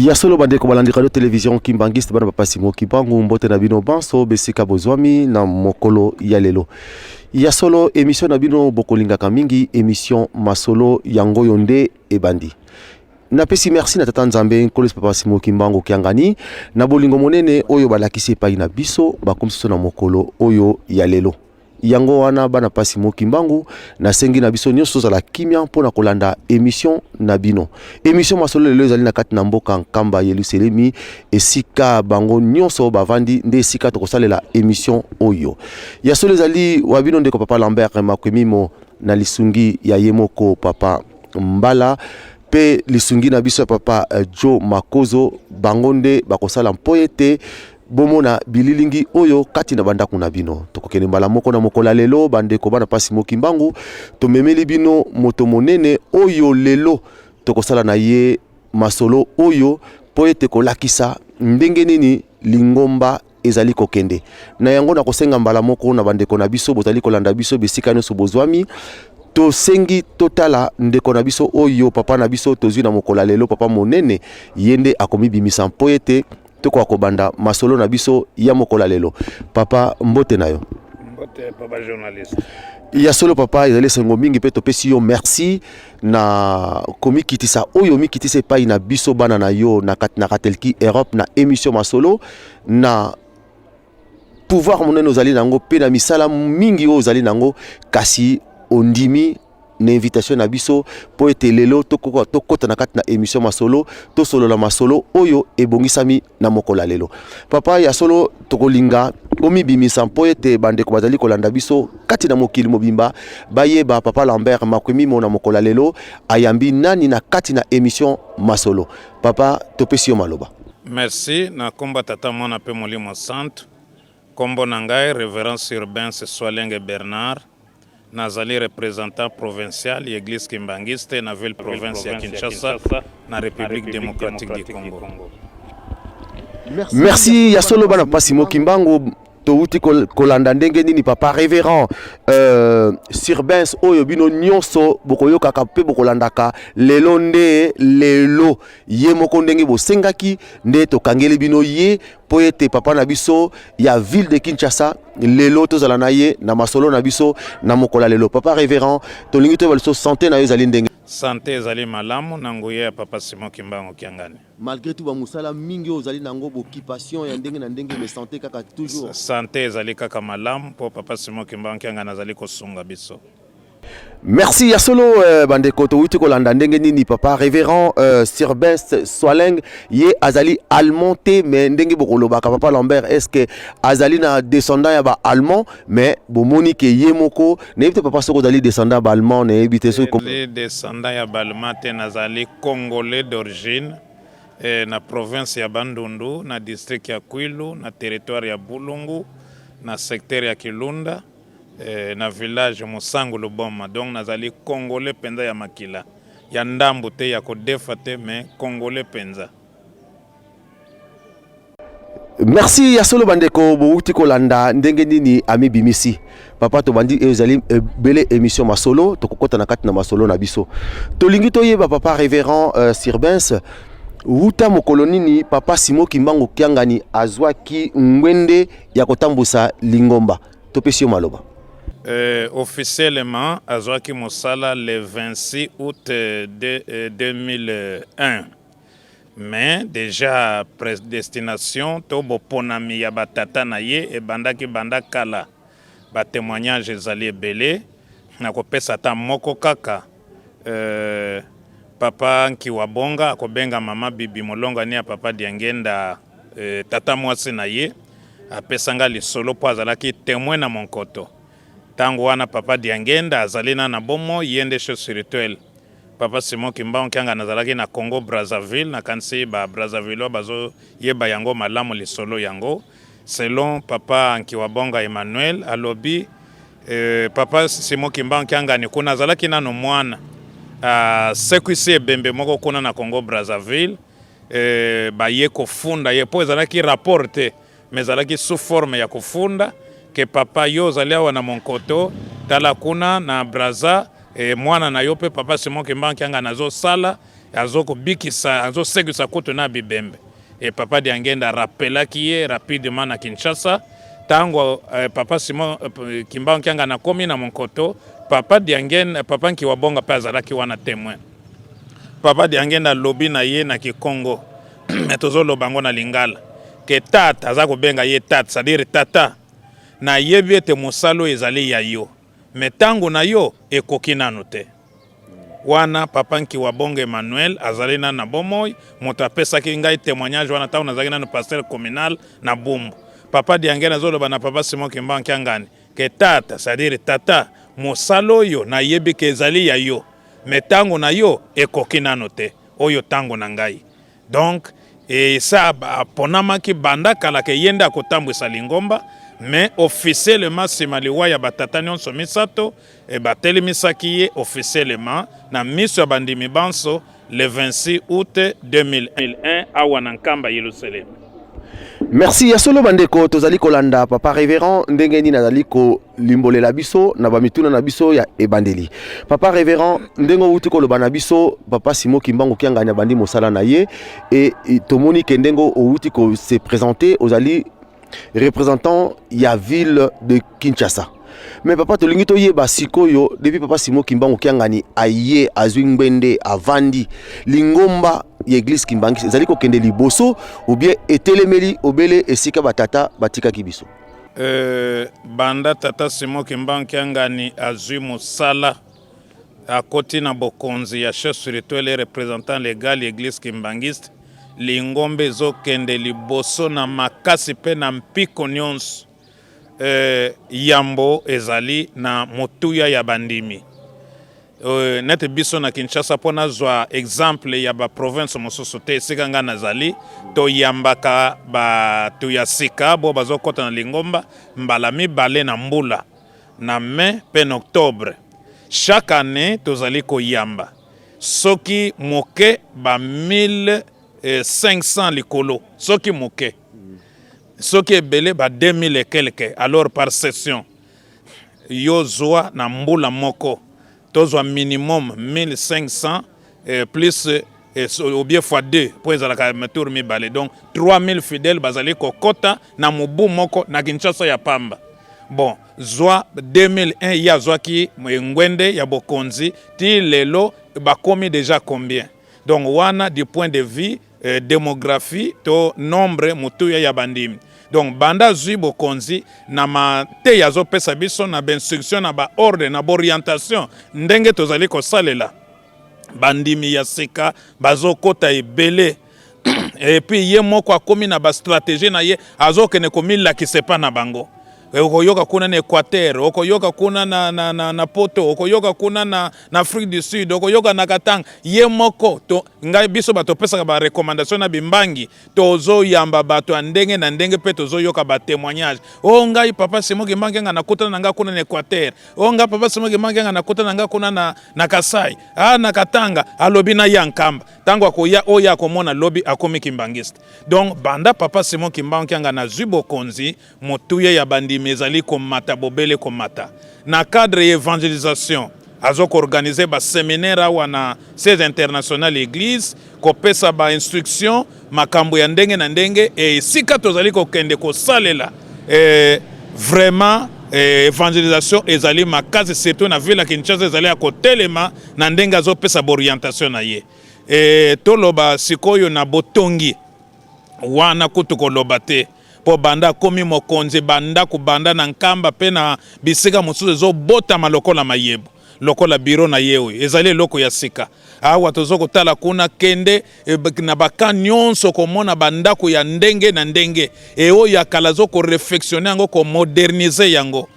Ya solo bande ko balandi radio télévision Kimbangiste bana papa Simo Kibangu mbote na bino banso besika bozwami na mokolo ya lelo. Ya solo émission na bino bokolingaka mingi émission masolo yango yonde ebandi. Na pesi merci na tata Nzambe nkolo papa Simo Kimbangu kiangani na bolingo monene oyo balakisi epai na biso bakomisiso na mokolo oyo ya lelo. Yango wana bana pasi Kimbangu na sengi na biso nyonso za la kimia mpona kolanda émission na bino. Émission masolo lelo ezali na kati na mboka Nkamba Yelusalemi esika bango nyonso bavandi nde esika tokosalela émission oyo. Ya solo ezali wa bino ndeko papa Lambert Makwemimo na lisungi ya yemoko papa Mbala pe lisungi na biso papa Joe Makozo bangonde bakosala mpoyete bomona bililingi oyo kati na banda kuna bino tokokene mbala moko na mokola lelo bande ko bana pasi Kimbangu to memeli bino moto monene oyo lelo tokosala na ye masolo oyo poete kolakisa ndenge nini lingomba ezali kokende na yango na kosenga mbala moko na bande ko na biso bozali kolanda biso besika nyonso bozwami to sengi totala ndeko na biso oyo papa na biso tozwi na mokola lelo papa monene yende akomi bimisa poete toko akobanda masolo na biso ya mokola lelo papa mbote nayo mbote papa journaliste ya solo papa ezali sengo mingi pe topesi yo merci na komikitisa oyo mikitise pai na biso bana na yo na katelki Europe na émission masolo na pouvoir monene ozali nango pe na misala mingi oyo ozali nango kasi ondimi na invitation na biso po ete lelo tokota na kati na émission masolo to solo la masolo oyo ebongisami na mokola lelo papa ya solo tokolinga omi bimisa po ete bande ko bazali kolanda biso kati na mokili mobimba bayeba papa Lambert Makwemimo na mokola lelo ayambi nani na kati na émission masolo papa topesi yo maloba. Merci na komba tata mwana pe molimo centre kombo nangai révérence urbain Soalenge Bernard nazali représentant provincial l'église Kimbangiste na ville province ya Kinshasa na République démocratique du Congo. Merci ya solo bana pasi Kimbangu touti kolanda ndenge nini papa révérend Sirbens oyo bino nyonso bokoyoka pe bokolandaka lelo nde lelo ye moko ndenge bosengaki nde tokangeli bino ye po ete papa na biso ya ville de Kinshasa lelo tozala na ye na masolo na biso na mokola lelo papa révérend tolingi to baliso santé na yo ezali ndenge santé ezali malamu na nguye ya papa Simo Kimbangu kiangani malgré tout ba musala mingi ozali nango bokipation ya ndenge na ndenge mais santé kaka toujours santé ezali kaka malamu po papa Simo Kimbangu kiangani azali kosunga biso. Merci ya solo bandeko to wuti kolanda ndenge nini papa révérend Sirbest Soaleng ye azali allemand te mais ndenge bokolobaka papa Lambert est-ce que azali na descendant ya ba allemand mais bomoni ke ye moko nebite papa soko azali descendant ba allemand ne ebite so comme descendant ya ba allemand te nazali congolais d'origine na province ya Bandundu na district ya Kwilu na territoire ya Bulungu na secteur ya Kilunda na village Musangu Luboma donc nazali congolais penza ya makila ya ndambu te ya kodefa te mais congolais penza. Merci ya solo bandeko bouti kolanda ndenge nini ami bimisi papa to bandi ezali belle émission masolo to kokota na kati na masolo na biso tolingi to yeba papa révérend Sirbens wuta mokolo nini papa Simo Kimbangu kiangani azwaki ngwende ya kotambusa lingomba topesi yo maloba. Officiellement, Azwaki Moussala le 26 août 2001. Mais déjà, prédestination, Tobo Ponami Yabatata Naye et Bandaki Bandakala. Ba témoignage Zali Belé, Nakopesa ta Moko Kaka. Papa Nkiwabonga, Akobenga Mama Bibi Molonga ni a Papa Diangenda Tata Mwasi Naye. Apesanga li solo po azalaki témoin na Monkoto. Tango wana papa Diangenda azalina na bomo yende cho spirituel papa Simo Kimbangu kianga nazalaki na Congo Brazzaville na kansi ba Brazzaville bazo yeba yango malamu lisolo yango selon papa Nkiwabonga Emmanuel alobi papa Simo Kimbangu kianga ni kuna azalaki na no mwana sekwisi ebembe moko kuna na Congo Brazzaville ba ye kofunda ye po ezalaki rapporte mais ezalaki sous forme ya kofunda que papa yo zaliawa na Monkoto tala kuna na Brazza mwana na yo pe papa Simo Kimbangu kianga nazo sala azoko bikisa azosekisa kutu na bibembe. Et papa Diangenda rappela qui est rapidement na Kinshasa. Tango papa Simon Kimbangu Kyanga na komi na Monkoto, papa Diangenda papa Nkiwabonga pe azalaki wana témoin. Papa Diangenda lobi na ye na Kikongo. Etozo lobango na Lingala. Que tata azako benga ye tata, c'est-à-dire tata na yebi ete mosalo ezali ya yo. Mais tango na yo ekoki nanu te. Wana papa Nkiwabonga Emmanuel azali na bomoy, moto apesaki ngai témoignage wana tango nazali na pasteur communal na Bumbu. Papa Diangenda zoloba na papa Simon Kimbangu Kyangani que tata, c'est-à-dire tata mosalo yo na yebi ke ezali ya yo. Mais tango na yo ekoki nanu te. Oyo tango na ngai. Donc et ça ponamaki banda kala ke yenda kotambwisa Lingomba, mais officiellement simaliwa ya batata nyonso misato e batelemisaki ye officiellement na miso ya bandimi banso le 26 août 2001 awa na nkamba Yerusalem. Merci ya solo bandeko tozali kolanda papa révérend ndenge nini nazali ko limbolela biso na bamituna na biso ya ebandeli. Papa révérend ndenge outi koloba na biso papa Simon Kimbangu Kyanga bandi mosala na ye et tomoni ke ndengo outi ko se présenter ozali représentant ya ville de Kinshasa. Mais papa tolingi to ye basikoyo depuis papa Simon Kimbangu Kyanga ni aye azwingbende avandi Lingomba l'église Kimbangu ezali ko kende liboso ou bien etelemeli obele esika batata batika kibiso. Banda tata Simon Kimbangu Kyanga ni azwi mosala akoti na bokonzi ya chef spirituel et représentant légal l'église Kimbangiste Lingombe zo kende liboso na makasi pe na mpiko nyonso. Yambo ezali na motuya ya bandimi. Nete biso na Kinshasa pona zwa exemple ya ba province mosusu te esika nga nazali to yambaka ba tuya sika bo bazokota na Lingomba mbala mibale na mbula na mai pe na octobre. Chaque année tozali ko yamba. Soki moke ba 1500 likolo. Soki moke. Soki ebele ba 2000 et quelques alors par session. Yo zwa na mbula moko. Tozwa minimum 1500 plus ou bien fois 2 pour ezalaka matour mibale. Donc 3000 fidèles bazali kokota na mubu moko na Kinshasa ya pamba. Bon, zwa 2001 ya zwa ki ngwende ya bokonzi ti lelo bakomi déjà combien. Donc wana du point de vue démographie to nombre mutuya ya bandimi. Donc banda zui bokonzi na ma te yazo pesa biso na instruction na ba ordre na orientation ndenge tozali ko salela bandimi ya sika bazo kota ebele et puis ye moko akomi na ba stratégie na ye azo kene komila kisepa na bango. Okoyoka kuna na Equateur, okoyoka kuna na Poto, okoyoka kuna na Afrique du Sud, okoyoka na Katanga. Ye moko to ngai biso bato pesa ba recommandation na bimbangi tozo yamba bato ndenge na ndenge pe tozo yoka ba témoignage. O ngai papa Simon Kimbangu na kota na nga kuna na Equateur. O ngai papa Simon Kimbangu na kota na nga kuna na Kasai. Na Katanga alobi na yankamba. Tango akoya oya komona lobi akomi Kimbangiste. Donc banda papa Simon Kimbangu na zubo konzi motuye ya bandi mezali komata bobele komata na cadre évangélisation azoko organiser ba séminaire wana 16 international église ko pesa ba instruction makambo ya ndenge na ndenge et sika tozali ko kende ko salela vraiment évangélisation ezali makazi surtout na ville ya Kinshasa ezali ko telema na ndenge azo pesa orientation na ye toloba sikoyo na botongi wana kutuko lobate po banda komi mokonzi banda kubanda na nkamba pe na bisika mosusu zo bota malokola mayebo lokola biro na yewe ezali loko ya sika awa tozoko tala kuna kende na baka nyonso komona bandako ya ndenge na ndenge oyo ya kala zoko réflexionner yango ko moderniser yango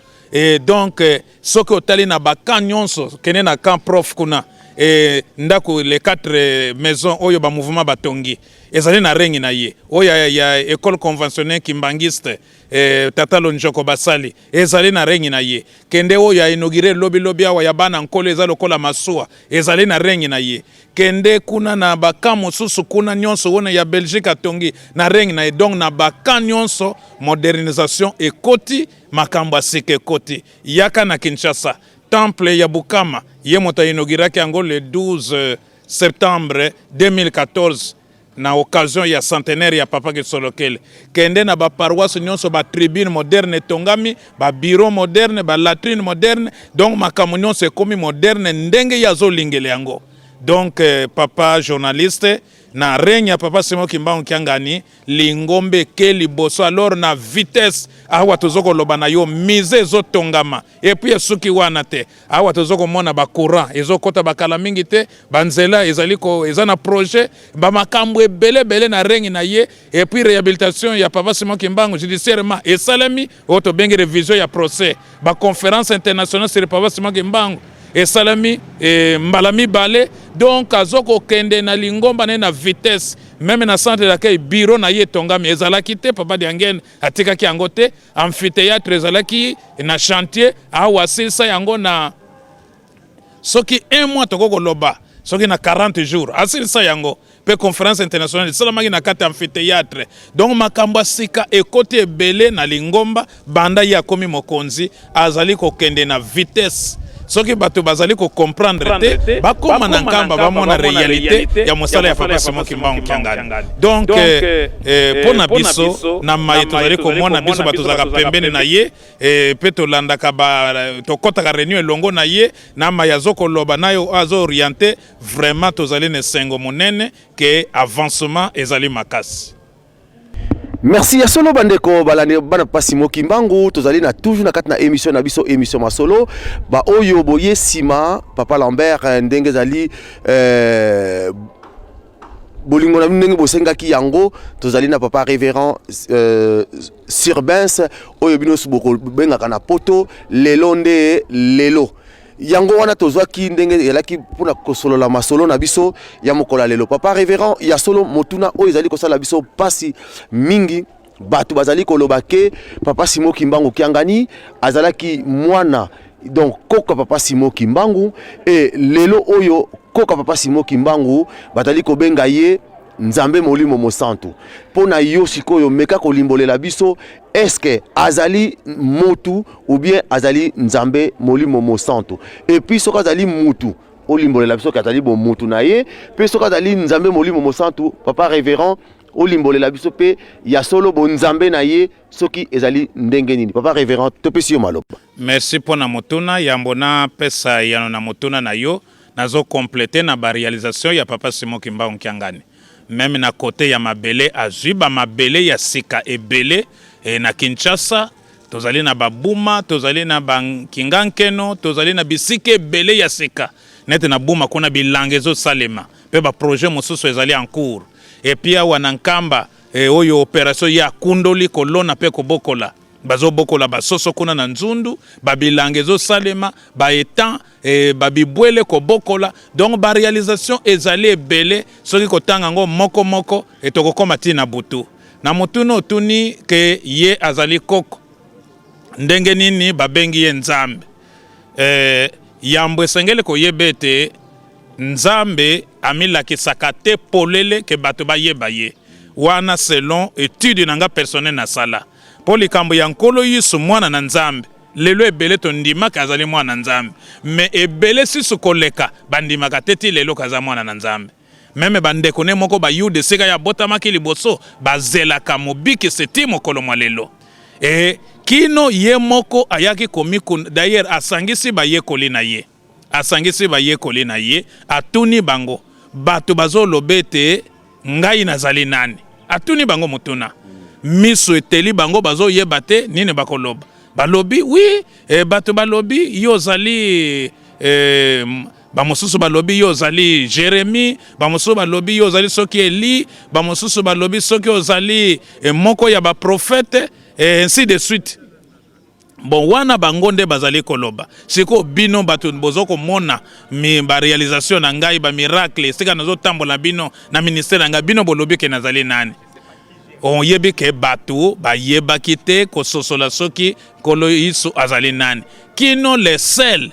donc soki otali na baka nyonso kene na camp prof kuna ndako les 4 maisons oyo ba mouvement batongi ezali na rengi na ye oya ya école conventionnelle Kimbangiste tata Lonjoko basali ezali na rengi na ye kende oya inauguré lobi awa ya bana nkolo ezali lokola masua ezali na rengi na ye kende kuna na baka mosusu kuna nyonso wona ya Belgique atongi na rengi na ye donc na baka nyonso modernisation ekoti makambo asike ekoti yaka na Kinshasa temple ya Bukama ye moto inauguraki yango le 12 septembre 2014 na occasion ya centenaire ya papa Kisolokele kende na ba paroisse nyonso ba tribune moderne tongami ba bureau moderne ba latrine moderne donc makambo nyonso ekomi moderne ndenge ya zolingele yango donc papa journaliste na règne papa Simon Kimbangu Kiangani lingombe ke liboso alors na vitesse awa tozoko loba na yo mise ezotongama et puis suki wana te awa tozoko mona ba courant ezokota bakala mingi te banzela ezaliko ezana projet ba makambo ebele na règne na ye et puis réhabilitation ya papa Simon Kimbangu judiciairement esalami oto bengi révision ya procès ba conférence internationale sur papa Simon Kimbangu et salami mbalami balé donc azoko kende na lingomba na vitesse même na centre d'accueil bureau na ye tongami ezalaki te papa Diangenda atikaki yango te amphithéâtre ezalaki na chantier awasilisa yango na soki 1 mois tokoko loba soki na 40 jours asilisa yango pe conférence internationale salamaki na kati amphithéâtre donc makambo sika ekoti ebele na lingomba banda ya komi mokonzi azali ko kende na vitesse soki bato bazali ko comprendre te bakoma na nkamba bamona réalité ya mosala ya papa Simon Kimbangu Kiangani donc pona biso na mai tozali komona biso bato zaka pembeni na ye pe tolandaka tokotaka réunion elongo na ye na mai azokoloba nayo azo orienté vraiment tozali ne sengo monene ke avancement ezali makasi. Merci ya solo bandeko balane bana pasi Mokimbangu tozali na toujours na kati na émission na biso émission masolo ba oyo boye sima papa Lambert ndenge zali bolingo na ndenge bosengaki yango tozali na papa révérend Sirbens oyo bino suboko bengaka na poto lelo nde lelo yango wana tozwaki ndenge elaki pona kosolola masolo na biso ya mokola lelo papa révérend ya solo motuna oyo ezali kosala biso pasi mingi bato bazali koloba ke papa Simon Kimbangu Kiangani azalaki mwana donc koka papa Simon Kimbangu et lelo oyo koka papa Simon Kimbangu batali kobenga ye Nzambe Molimo Mosantu pona yo sikoyo meka kolimbolela biso est-ce que azali motu ou bien azali Nzambe Molimo Mosantu et puis soka azali mutu olimbolela biso azali bo mutu na ye puis soka azali Nzambe Molimo Mosantu papa révérend olimbolela biso pe ya solo bo Nzambe na ye soki ezali ndenge nini papa révérend topesi yo maloba. Merci pona motuna yambona pesa yano na motuna na yo nazo compléter na ba réalisation ya papa Simon Kimbangu Kiangani même na côté ya mabele azuba mabele ya sika ebele na Kinshasa tozali na babuma tozali na bankingankeno tozali na bisike ebele ya sika nete na buma kuna bilangezo salema pe ba projet mosusu ezali en cours et puis wana nkamba oyo opération ya kundoli kolona pe kobokola bazo bokola basoso kuna na nzundu babilangezo salema ba etan babibwele ko bokola donc ba réalisation ezali ebele soki kotanga ngo moko etokokoma tina butu na mutuno tuni ke ye azali koko ndenge nini babengi ye Nzambe yambwe sengele ko yebete Nzambe amilakisaka te polele ke bato bayeba ye wana selon étude nanga personnel na sala po likambo ya nkolo yisu mwana na Nzambe lelo ebele tondimaka azali mwana na Nzambe mais ebele sisu koleka bandimaka teti lelo kaza mwana na Nzambe meme bandeko ne moko bayude seka ya botamaki liboso bazelaka mobiki seti mokolo mwa lelo kino ye moko ayaki komiku d'ailleurs asangisi bayekoli na ye atuni bango bato bazolobete ngai nazali nani atuni bango motuna miso eteli bango bazo yebate nini bakoloba balobi oui bato balobi yo zali bamosusu balobi yo zali Jérémie bamosusu balobi yo zali soki Eli bamosusu balobi soki ozali moko ya ba prophète ainsi de suite. Bon wana bangonde bazali koloba siko bino bato bozoko mona mi ba réalisation na ngai ba miracle sika nazo tambola bino na ministère nga bino bolobi ke nazali nani on yebi ke bato ba yeba kite ko sosola soki kolo isu azali nani kino le sel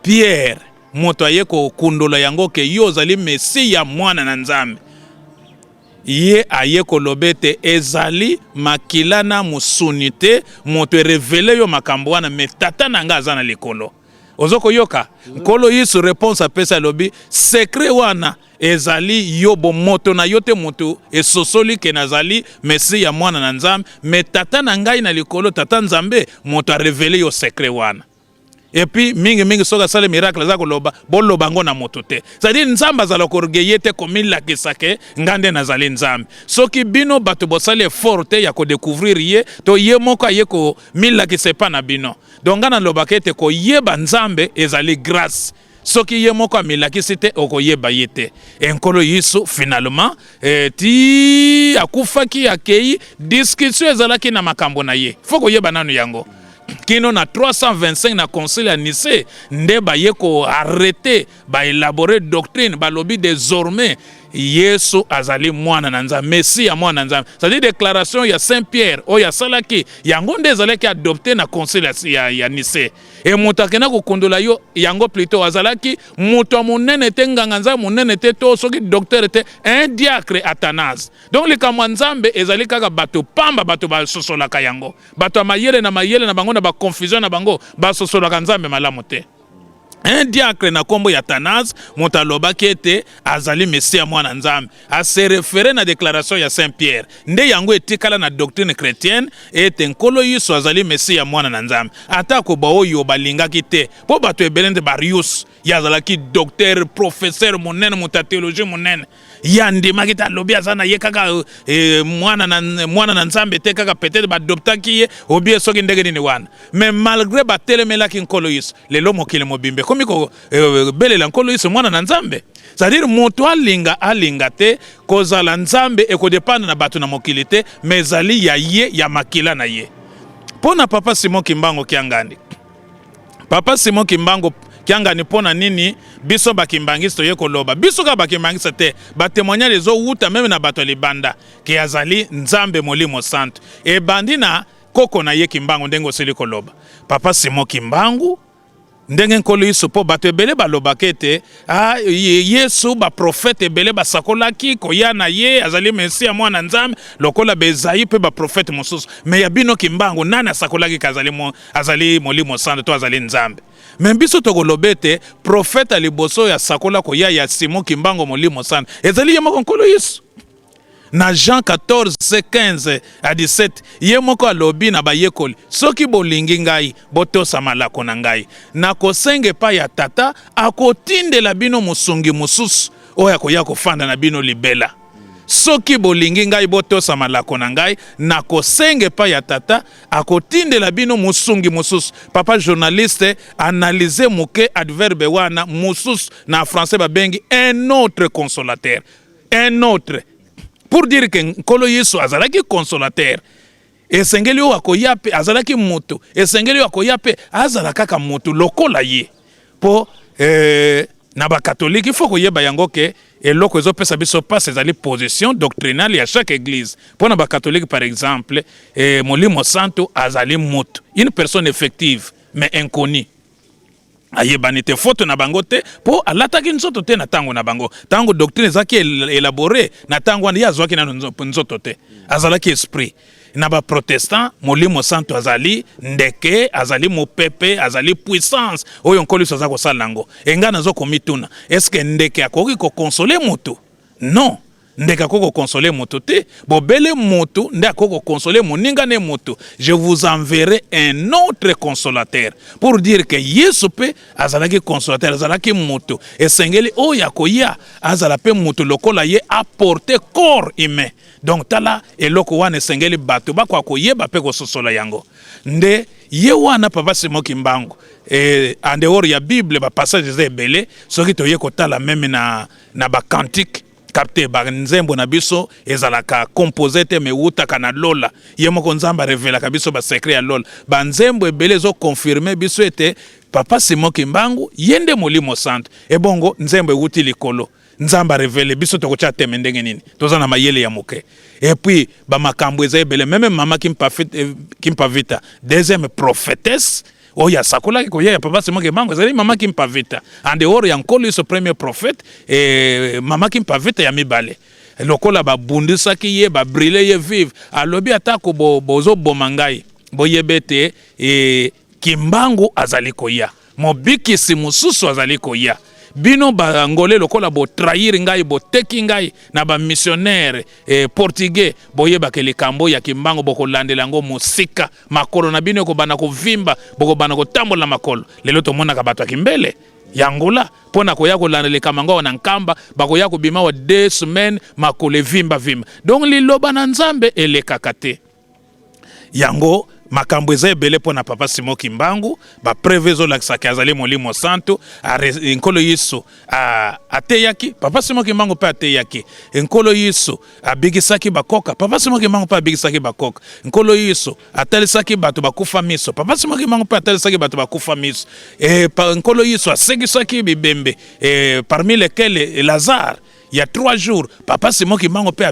Pierre moto ayeko kundola yango ke yo zali Messi ya mwana na Nzambe ye ayeko lobete ezali makilana musunite moto revele yo makambo wana metata nanga azana likolo ozoko yoka nkolo yisu réponse apesa lobi secret wana ezali yobo moto na yote moto esosoli ke nazali mesi ya mwana na nzambe me tata na ngai na likolo tata nzambe moto a révélé yo secret wana. Et puis mingi soka sale miracle za koloba boloba ngo na moto te. C'est-à-dire nzamba azala korgeye te komila kisake ngande nazali nzambe. Soki bino bato bosale forte ya ko découvrir ye to ye moko ye ko mila kisepa na bino. Donc ngana loba kete ko yeba nzambe ezali grâce. Soki ye moko amilaki site okoyeba yete. Enkolo yisu finalement ti akufaki akei discussion ezalaki na makambo na ye. Foko yeba nanu yango. Kino na 325 na concile à Nice nde ba yeko arrêter ba élaborer doctrine ba lobi désormais Yesu azali mwana na nzambe Messi ya mwana na nzambe. C'est-à-dire déclaration ya Saint-Pierre o ya salaki yango nde ezalaki adopté na concile ya Nice. Et mutakena ko kondola yo yango plutôt azalaki muto munene te nganga nzambe munene te to soki docteur te un diacre Athanase. Donc le kamwanzambe ezali kaka bato pamba bato ba sosolaka yango. Bato mayele na bango na ba confusion na bango ba sosolaka nzambe malamu te. Un diacre na kombo ya Athanase motaloba kete azali Messia mwana nzambe a se référer na déclaration ya Saint-Pierre nde yango etikala na doctrine chrétienne ete nkolo yiso azali Messia mwana na nzambe atako ba oyo balingaki te po bato ebelende Barius yazalaki docteur professeur monene muta théologie monene yandi makita lobi azana ye kaka mwana na nzambe te kaka peut-être ba adoptaki ye obi soki ndenge nini wana mais malgré ba telemelaki nkolo yiso lelo mokile mobimbe komiko belela nkolo yiso mwana na nzambe. C'est-à-dire moto alinga te kozala nzambe ekodepanda na bato na mokili te mais zali ya ye ya makila na ye. Pona papa Simon Kimbangu kiangandi. Papa Simon Kimbangu kiangani pona nini biso bakimbangisto ye koloba biso ka bakimbangisa te ba témoigner les autres uta même na bato libanda ki azali nzambe molimo santo e bandina koko na ye Kimbangu ndengo seli koloba papa Simon Kimbangu ndenge nkolo yiso po bato ebele baloba kete Yesu ba prophète ebele basakolaki koya na ye azali Messia mwana nzambe lokola bezayi pe ba prophète mosusu me ya bino Kimbangu nani asakolaki azali molimo santo to azali nzambe. Mais biso tokolobete prophète aliboso ya sakola koya ya Simon Kimbangu molimo santo ezali ye moko nkolo yiso. Na Jean 14:15 à 17 ye moko alobi na bayekoli soki bolingi ngai botosa malako na ngai na kosenge pa ya tata akotindela bino musungi mususu oya koya kofanda na bino libela. Soki bolingi ngai botosa malako na ngai na kosenge pa ya tata akotindela bino musungi mususu. Papa journaliste analyser muke adverbe wana mususu na français babengi un autre consolateur. Un autre pour dire que nkolo Yesu azalaki consolateur esengeli o akoya pe azalaki moto esengeli o akoya pe azala kaka moto lokola ye po na ba catholique il faut koyeba yango ke eloko ezopesa biso passe ezali position doctrinale à chaque église. Pour na ba catholique par exemple molimo santo azali moto une personne effective mais inconnue ayebani te foto na bango te po alataki nzoto te na tango na bango tango doctrine zaki élaboré na tango wana yazwaki na nzoto te azalaki esprit na ba protestant molimo santo azali ndeke azali mopepe azali puissance oyo nkoli soza ko salango enga nazo komituna est-ce que ndeke akoki ko consoler moto? Non, ndeke akoko consoler moto te bobele moto nde akoko consoler moninga ne moto. Je vous enverrai un autre consolateur pour dire que Yesu pe azalaki consolateur azalaki moto esengeli oya koya azala pe moto lokola ye apporter corps humain. Donc tala eloko wana esengeli bato bakwa koyeba pe kososola yango nde ye wana papa Simon Kimbangu en dehors ya Bible ba passage ebele soki toye kotala meme na ba cantique capté ba nzembo na biso ezalaka composé te me utaka na lola ye moko nzamba révéla ka biso ba secret ya lola ba nzembo ebele zo confirmer biso ete papa Simon Kimbangu yende molimo santo e bongo nzembo euti likolo nzamba révélé biso tokocha teme ndenge nini toza na mayele ya moke et puis ba makambo eza ebele même mama Kimpavita deuxième prophétesse oya sakola ko ya papa Simon Kimbangu ezali mama Kimpavita en dehors ya nkolo so premier prophète et mama Kimpavita ya mibale lokola ba bundisaki ye ba briller ye vive alobi atako bozo bomangai boyebete Kimbangu azali koya mobikisi mususu azali koya bino bangolais lokola bo trahir ngai bo teki ngai na ba missionnaire portugais boyebaka likambo ya kimbangu bokolandela yango mosika makolo na bino ekobana kovimba bokobana kotambola makolo lelo tomonaka bato ya kimbele yangola pona koya kolandela kamango na nkamba bakoya kobima wa 2 semaines makolo vimba vimba donc liloba na nzambe elekaka te yango makambo eza ebele pona papa Simon Kimbangu ba prevezo lakisaki azali molimo santo nkolo yiso ateyaki papa Simon Kimbangu pe ateyaki nkolo yiso abigisaki bakoka papa Simon Kimbangu pe abigisaki bakoka nkolo yiso atalisaki bato bakufa miso papa Simon Kimbangu pe atalisaki bato bakufa miso nkolo yiso asekisaki bibembe parmi lesquels Lazare. Il y a 3 jours, papa Simon Kimbangu pe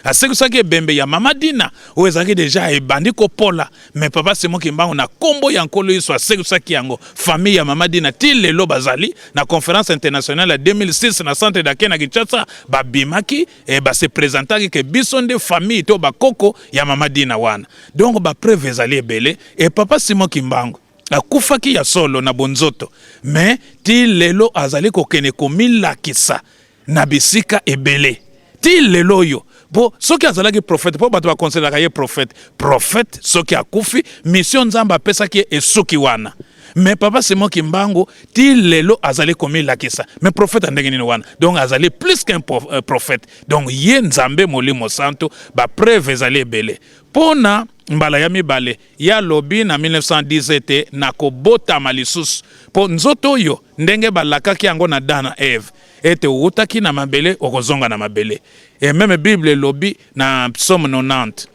asekisaki bembe ya mama Dina o ezaki déjà ebandi ko pola mais papa Simon Kimbangu na kombo ya nkolo yiso asekisaki yango famille ya mama Dina til lelo bazali na conférence internationale ya 2006 na centre d'Aké na Kinshasa babimaki ba se présentaki ke bisonde famille to bakoko ya mama Dina wana donc ba preuve ezali ebele et papa Simon Kimbangu akufaki ya solo na bonzoto mais til lelo azali kokene komilakisa na bisika ebele ti lelo yo bo soki azalaki prophète po bato bakonselaka ye prophète soki akufi mission nzamba pesaki esuki wana mais papa Simon Kimbangu ti lelo azali komilakisa mais prophète ndenge nini wana donc azali plus qu'un prophète donc ye nzambe molimo santo ba preuve ezali ebele pona mbala ya mibale ya lobi na 1917 na kobotama lisusu po nzoto yo ndenge balakaki yango na Dana Eve ete utaki na mabele okozonga na mabele et même Bible lobi na Psaume 90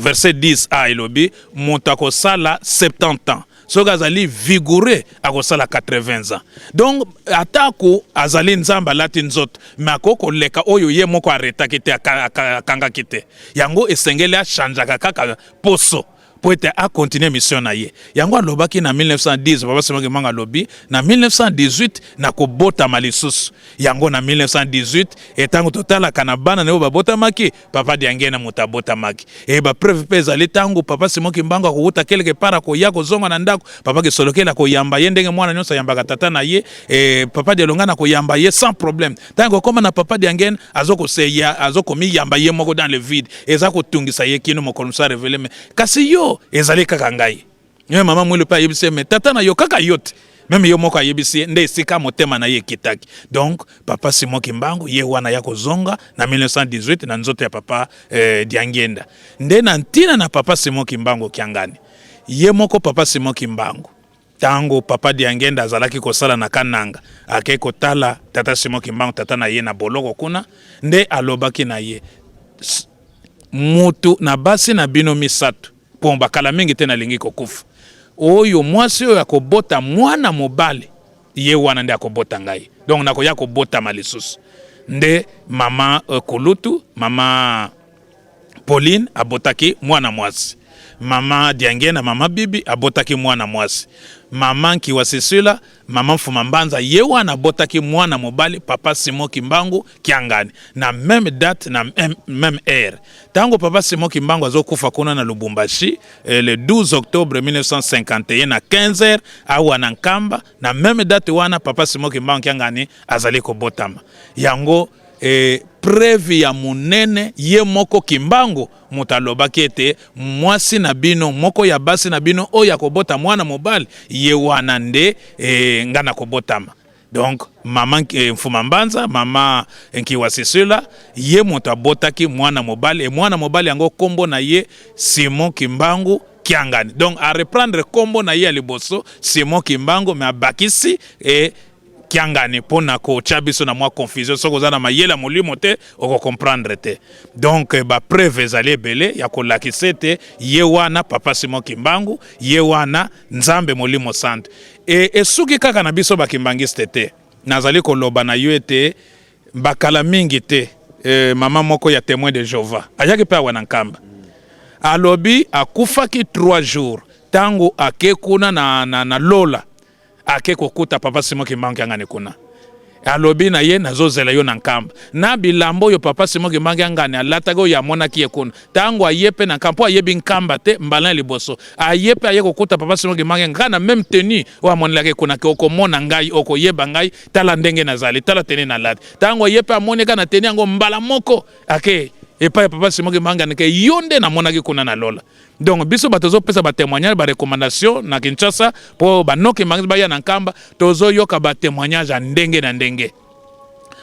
verset 10a lobi moto akosala 70 ans soki azali vigoureux akosala 80 ans donc atako azali nzamba lati nzoto mais akokoleka oyo ye moko aretaki te akangaki te yango esengeli achangeaka kaka poso po ete akontinue mission na ye yango alobaki na 1910 papa Simon Kimbangu alobi na 1918 na kobotama lisusu yango na 1918 etango totalaka na bana na yo babotamaki papa Diangena moto abotamaki e ba preuve pe ezali tango papa Simon Kimbangu akokuta quelque part akoya kozonga na ndako papa kesolokela koyamba ye ndenge mwana nyonso yambaka tata na ye papa Dialonga na koyamba ye sans problème tango koma na papa Diangena azokomi yamba ye moko dans le vide eza kotungisa ye kino mokolo sa révélé mais kasi yo ezali kaka ngai ye mama mwele pa yebisi me tata na yo kaka yote même yo moko yebisi nde esika motema na ye kitaki donc papa Simon Kimbangu ye wana ya kozonga na 1918 na nzoto ya papa Diangenda nde na ntina na papa Simon Kimbangu kiangani ye moko papa Simon Kimbangu tango papa Diangenda azalaki kosala na kananga ake kotala tata Simon Kimbangu tata na ye na boloko kuna nde alobaki na ye mutu na basi na bino misato pomba kala mingi te na lingi kokufa oyo mwasi oyo akobota mwana mobali ye wana nde akobota ngai donc nakoya kobota malisusu nde mama Kulutu mama Pauline abotaki mwana mwasi mama Diangena mama Bibi abotaki mwana mwasi mama Nkiwasisula mama Mfuma Mbanza ye wana abotaki mwana mobali papa Simon Kimbangu kiangani na même date na même heure tango papa Simon Kimbangu azokufa kuna na Lubumbashi le 12 octobre 1951 na 15h awa na Nkamba na même date wana papa Simon Kimbangu kiangani azali kobotama yango preuve ya munene ye moko Kimbangu mutalobaki ete mwasi na bino moko ya basi na bino oya kobota mwana mobali ye wana nde ngana kobotama donc mama Mfuma Mbanza mama Nkiwasisula ye moto abotaki mwana mobali e mwana mobali yango kombo na ye Simon Kimbangu kiangani donc a reprendre kombo na ye liboso Simon Kimbangu mais abakisi kiangani pona ko chabiso na mwa confusion soko za na mayela molimo te oko comprendre te donc ba preuve ezali ebele ya kolakisa te ye wana papa Simon Kimbangu ye wana nzambe molimo santo esuki kaka na biso bakimbangiste te nazali koloba na yo ete bakala mingi te mama moko ya témoin de Jéhovah ayaki pe wana Nkamba alobi akufaki 3 jours tango akekuna na Lola ake kokuta papa Simon Kimbangu kiangani kuna alobi na ye nazozela yo na nkamba na bilambo yo papa Simon Kimbangu ngani alatago ya mona ki ekuna tango ayepe na kampo ayebi nkamba te mbala liboso ayepe aye kokuta papa Simon Kimbangu ngana même tenu wa monela ke kuna ke okomona ngai okoyeba ngai tala ndenge nazali tala tene na lati tango ayepe amoneka na teni yango mbala moko ake epa papa Simon Kimbangu ke yonde na mona ki kuna na lola. Donc biso batozo pesa ba témoignage ba recommandation na Kinshasa po banoki Kimbangu ba ya na nkamba tozo yoka ba témoignage ndenge na ndenge.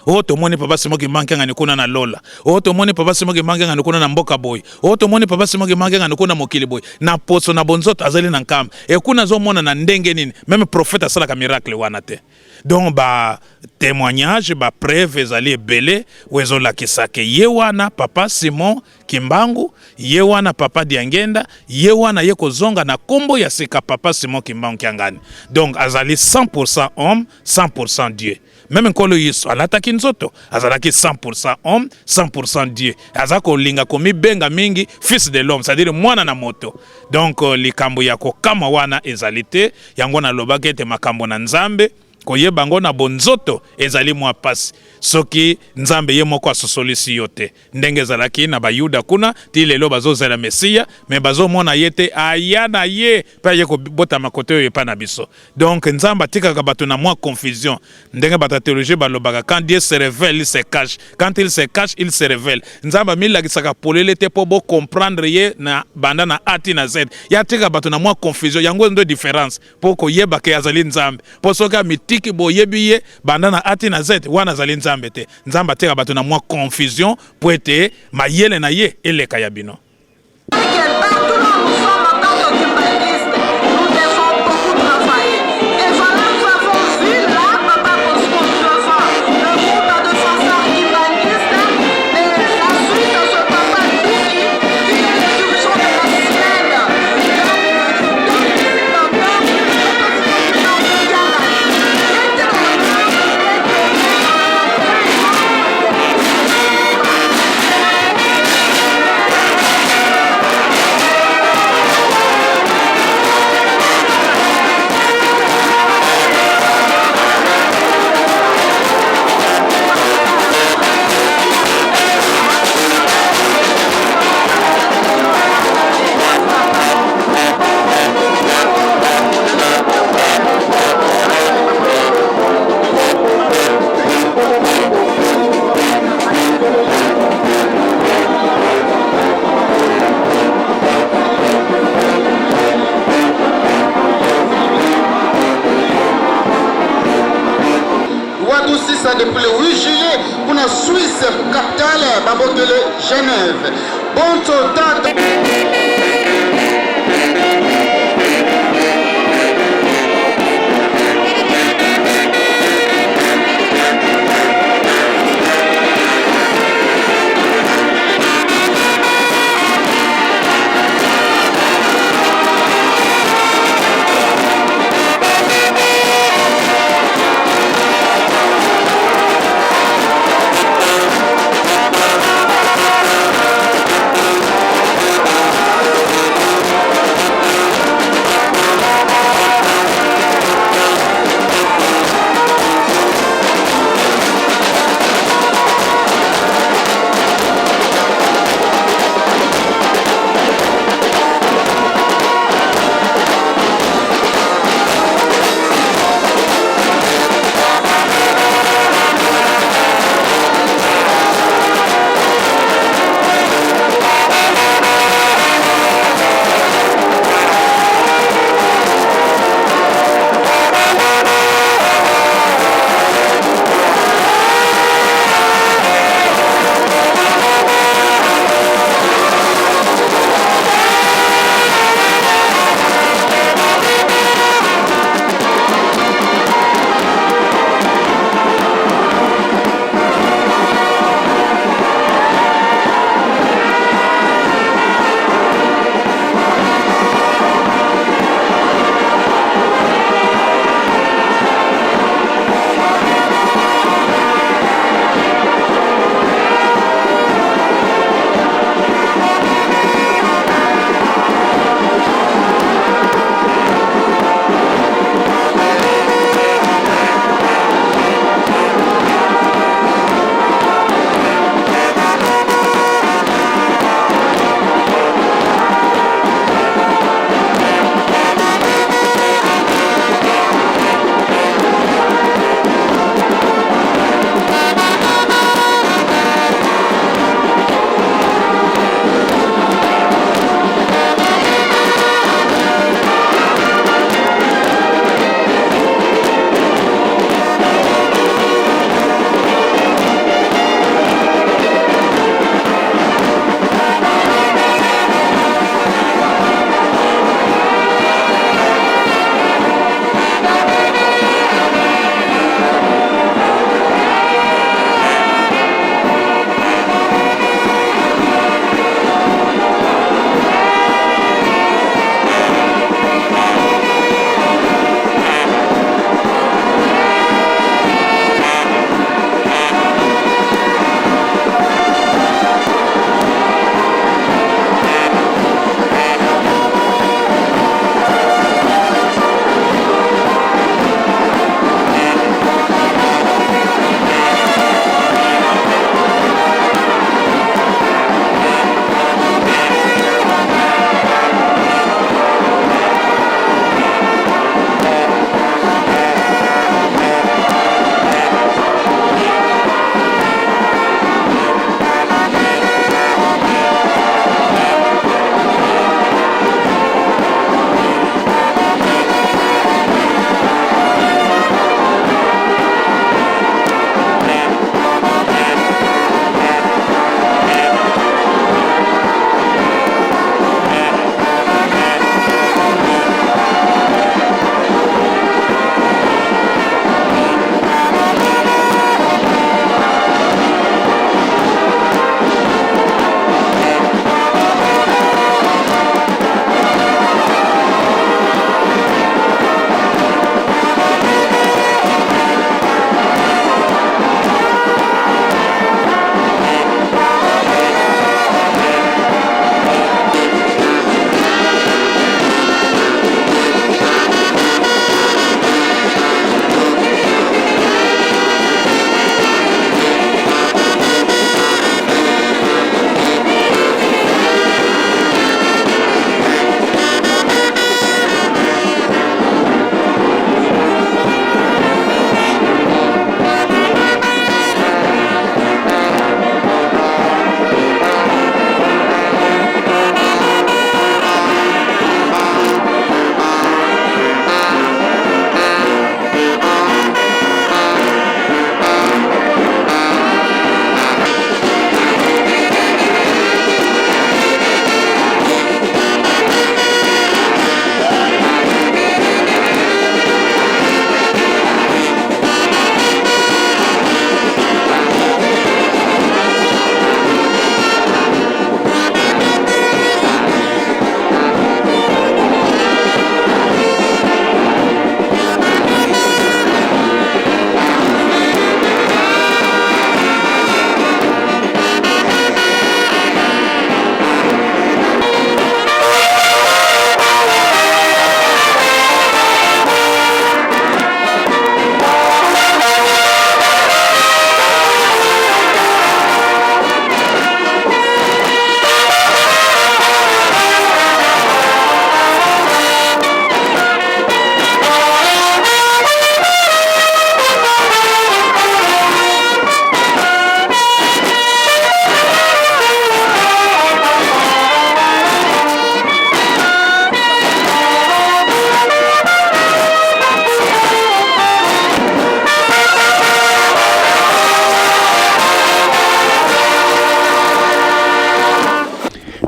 O to moni papa Simon Kimbangu ngani kuna na lola. O to moni papa Simon Kimbangu ngani kuna na mboka boy. O to moni papa Simon Kimbangu ngani kuna mokili boy. Na poso na bonzoto azali na nkamba. E kuna zo mona na ndenge nini. Même prophète asala ka miracle wana te. Donc ba témoignage ba preuve ezali ebele wezo la kisake ye wana papa Simon Kimbangu ye wana papa Diangenda ye wana ye kozonga na kombo ya sika papa Simon Kimbangu kiangani. Donc azali 100% homme 100% Dieu. Même nkolo Yesu alataki nzoto azalaki 100% homme 100% Dieu. Azako linga komi benga mingi fils de l'homme, c'est-à-dire mwana na moto. Donc likambo ya kokama wana ezalite yango na lobaka ete makambo na Nzambe koyeba ngo na bonzoto ezali mwa pasi soki Nzambe ye moko asosolisi yote ndenge ezalaki na bayuda kuna ti lelo bazozela Mesia me bazomona yete aya na ye pa ye kobota makote oyo epa na biso. Donc Nzambe atikaka bato na mwa confusion ndenge bata théologie balobaka quand Dieu se révèle il se cache, quand il se cache il se révèle. Nzambe milakisaka polele te po bo comprendre ye na banda na ati na z ya tika bato na mwa confusion yango ndo différence po koyeba ke azali Nzambe po soka mitiki boyebi ye banda na ati na z wana azali Nzambe te. Nzambe ateka bato na mwa confusion po ete mayele na ye eleka ya bino. Depuis le 8 juillet, pour la Suisse capitale, Babotele, Genève. Bon total.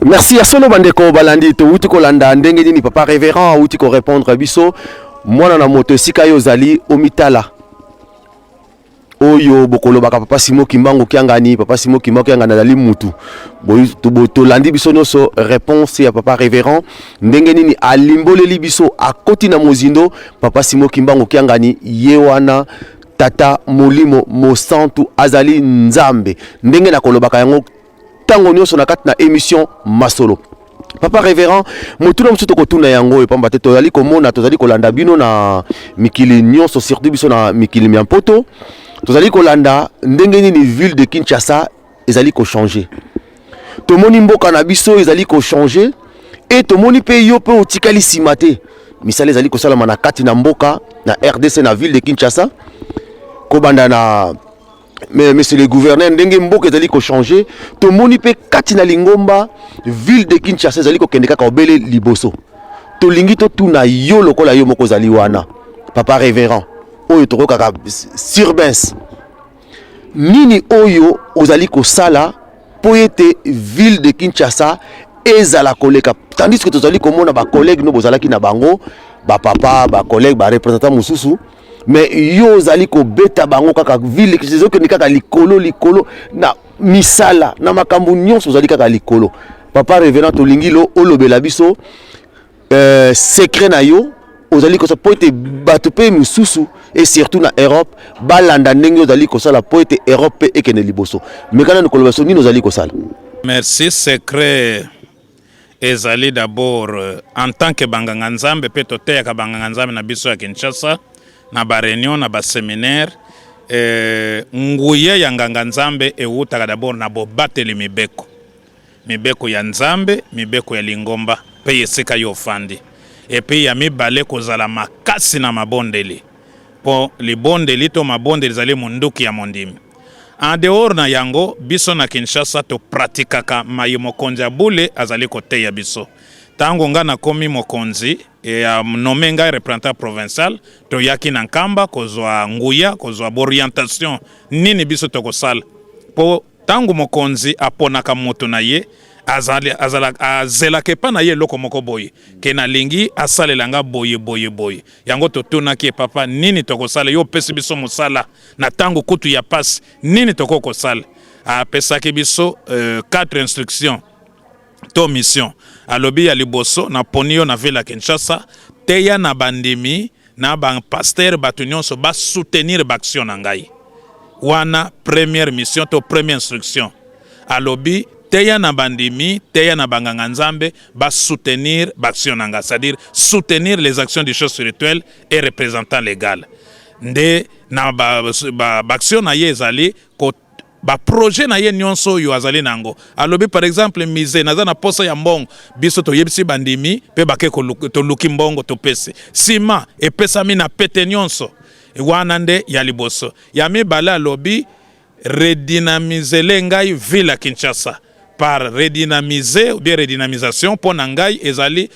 Merci à solo bandeko balandi to wuti ko landa ndenge nini papa révérend wuti ko répondre biso mwana na moto sika yo zali omitala oyo bokolo baka papa Simo Kimbangu kiangani papa Simo Kimbangu kiangana dali mutu to landi biso noso réponse ya papa révérend ndenge nini alimboleli biso akoti na mozindo papa Simo Kimbangu kiangani yewana tata molimo mosantu azali nzambe ndenge na kolobaka yango tango nyonso na kati na émission masolo papa révérend motuna mosusu tokotuna yango epamba te tozali komona tozali kolanda bino na mikili nyonso surtout biso na mikili ya mpoto tozali kolanda ndenge nini ville de Kinshasa ezali ko changer tomoni mboka na biso ezali ko changer et tomoni pe yo pe otikali simate misala ezali kosalama na kati na mboka na RDC na ville de Kinshasa kobanda na mais monsieur le gouverneur ndenge mboka ezali ko changer tomoni pe kati na lingomba ville de Kinshasa ezali ko kende kaka obele liboso tolingi to tuna yo lokola yo moko zali wana papa révérend oyo toko kaka surbens nini oyo ozali ko sala po ete ville de Kinshasa ezala koleka tandis que tozali komona ba collègue no bozalaki na bango ba papa ba collègue ba représentant mususu mais yo zali ko beta bango kaka ville kizo ke ni kaka likolo na misala na makambu nyonso zali kaka likolo papa révérend tolingilo olobela biso secret na yo ozali ko sa poete bato pe mususu et surtout na Europe balanda ndenge ozali ko sala poete Europe et kene liboso mekana ni koloba so nini ozali ko sala. Merci. Secret ezali d'abord en tant que banganga nzambe pe toteya ka banganga nzambe na biso ya Kinshasa na ba réunion na ba séminaire nguye ya nganga nzambe eutaka d'abord na bobateli mibeko ya nzambe mibeko ya lingomba pe yesika yo fandi et puis ya mibale kozala makasi na mabondeli po libondeli to mabondeli zali munduki ya mondimi en dehors na yango biso na Kinshasa to pratikaka mayi mokonzi ya bule azali kote ya biso tango nga na komi mokonzi ya nommé nga représentant provincial to yaki na nkamba kozwa nguya kozwa orientation nini biso to kosala po tango mokonzi aponaka moto na ye azela kepa na ye loko moko boye ke na lingi asalela nga boye yango totunaki papa nini tokosala yo pesi biso musala na tango kutu ya passe nini tokokosala apesaki biso 4 instructions to mission alobi ya liboso na ponio na ville ya Kinshasa teya na bandimi na ba pasteur bato nyonso ba soutenir baction na ngai wana première mission to première instruction alobi teya na bandimi teya na banganga nzambe ba soutenir baction na ngai c'est-à-dire soutenir les actions des choses spirituelles et représentants légal nde na baction na ye ezali ko ba projet na ye nyonso yo azali nango alobi par exemple mise naza na posa ya mbongo biso to yebisi bandimi pe bake to luki mbongo to pese sima epesami na pete nyonso wana nde ya liboso ya mibale alobi redynamiser ngai ville ya Kinshasa par redynamiser ou bien redynamisation pour nangai ezali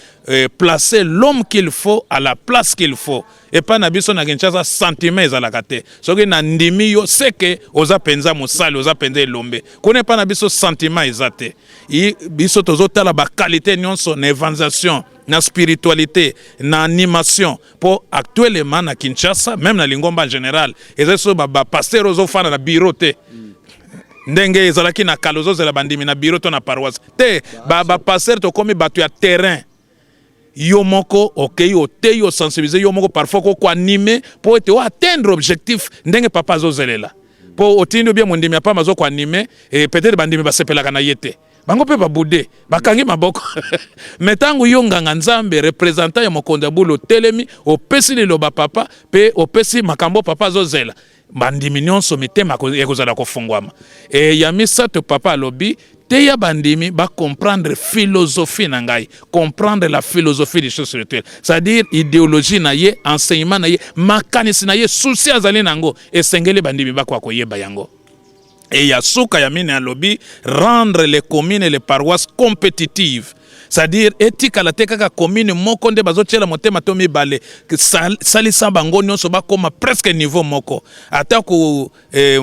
placer l'homme qu'il faut à la place qu'il faut et pas na biso na Kinshasa sentiment ezalaka te soki na ndimi yo seke oza penza mosali oza penza elombe kone pa na biso sentiment ezate biso tozotala ba qualité nyonso na évangelisation na spiritualité na animation pour actuellement na Kinshasa même na lingomba en général ezali so ba pasteur ozofana na bureau te ndenge ezalaki na kalozo zela bandimi na bureau to na paroisse te ba pasteur to komi batu ya terrain yo moko okay ote yo sensibiliser yo moko parfois ko animer pour ete atteindre objectif ndenge papa zozelela po otindi bien mondimi ya pa mazo ko animer et peut-être bandimi basepelaka na yete bango pe babude bakangi maboko metangu yo nganga nzambe représentant ya mokonzi ya bulo telemi opesi liloba papa pe opesi makambo papa zozela bandimi nyonso mitema ekozala kofungwama e ya misato papa alobi teya bandimi ba comprendre philosophie na ngai comprendre la philosophie des choses spirituelles c'est-à-dire idéologie na ye enseignement na ye makanisi na ye souci azali nango esengeli bandimi ba kwa koyeba yango et ya suka ya mine alobi rendre les communes et les paroisses compétitives c'est-à-dire etikala te kaka commune moko nde bazotiela motema to mibale salisa bango nyonso bakoma presque niveau moko ata ku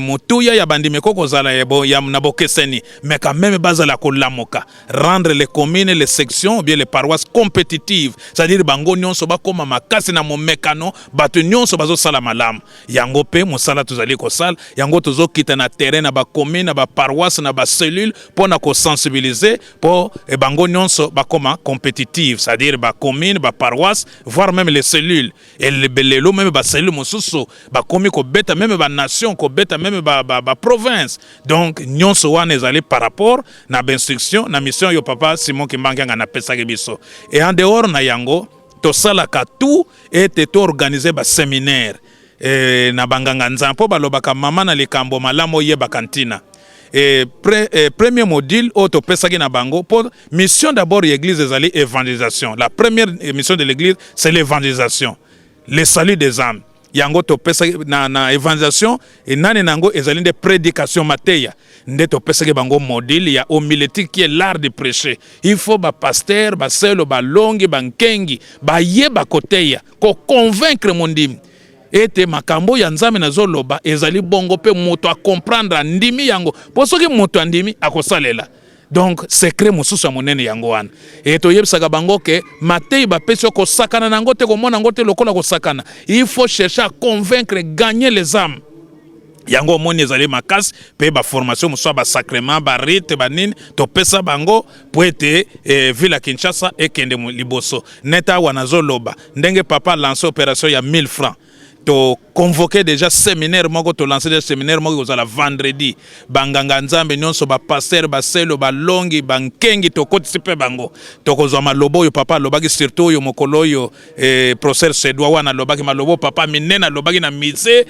motuya ya bandimeko kozala ya na bokeseni mais quand même bazala kolamoka rendre les communes les sections ou bien les paroisses compétitives, c'est-à-dire bango nyonso bakoma makasi na momekano bato nyonso bazosala malamu yango pe mosala tozali kosala yango tozokita na terrain na ba commune na ba paroisse na ba cellule pona ko sensibiliser pour bango nyonso bakoma compétitive, c'est-à-dire ba commune ba paroisse voire même les cellules et les belelo même ba cellule mosusu ba komi ko beta même ba nation ko beta même ba province. Donc nyonso wana ezali par rapport na instruction na mission yo papa Simon Kimbangi na pesa biso et en dehors na yango to salaka tout et to organiser ba séminaire na banganga nzampo balobaka mama na likambo malamo ye bakantina. Premier module auto pesaki na bango pour mission d'abord l'église ezali évangélisation. La première mission de l'église c'est l'évangélisation, le salut des âmes. Yango to pesaki na évangélisation et nani nango ezali de prédication mateya. Nde to pesaki bango module ya homilétique qui est l'art de prêcher. Il faut ba pasteur, ba selo, ba longi, ba nkengi, ba yeba koteya ko convaincre mondimi. Ete makambo ya nzambe na zoloba ezali bongo pe moto a comprendre ndimi yango po soki moto andimi akosalela. Donc secret mosusu ya monene yango wana et to yebisaka bango ke matei ba pesi ko sakana nango te ko mona ngote lokola ko sakana. Il faut chercher à convaincre, gagner les âmes. Yango moni ezali makas pe ba formation mosusu ba sacrement ba rite ba nini to pesa bango po ete ville Kinshasa ekende liboso neta wana zoloba ndenge papa lance opération ya 1000 francs. To convoquer déjà séminaire moko to lancer des séminaires moko kozala vendredi banganga nzambe nyonso ba pasteur ba selo ba longi bankengi to kotisipe bango to kozwa malobo yo papa lobaki surtout yo mokolo yo professeur Sedwa wana lobaki malobo papa minena lobaki na mise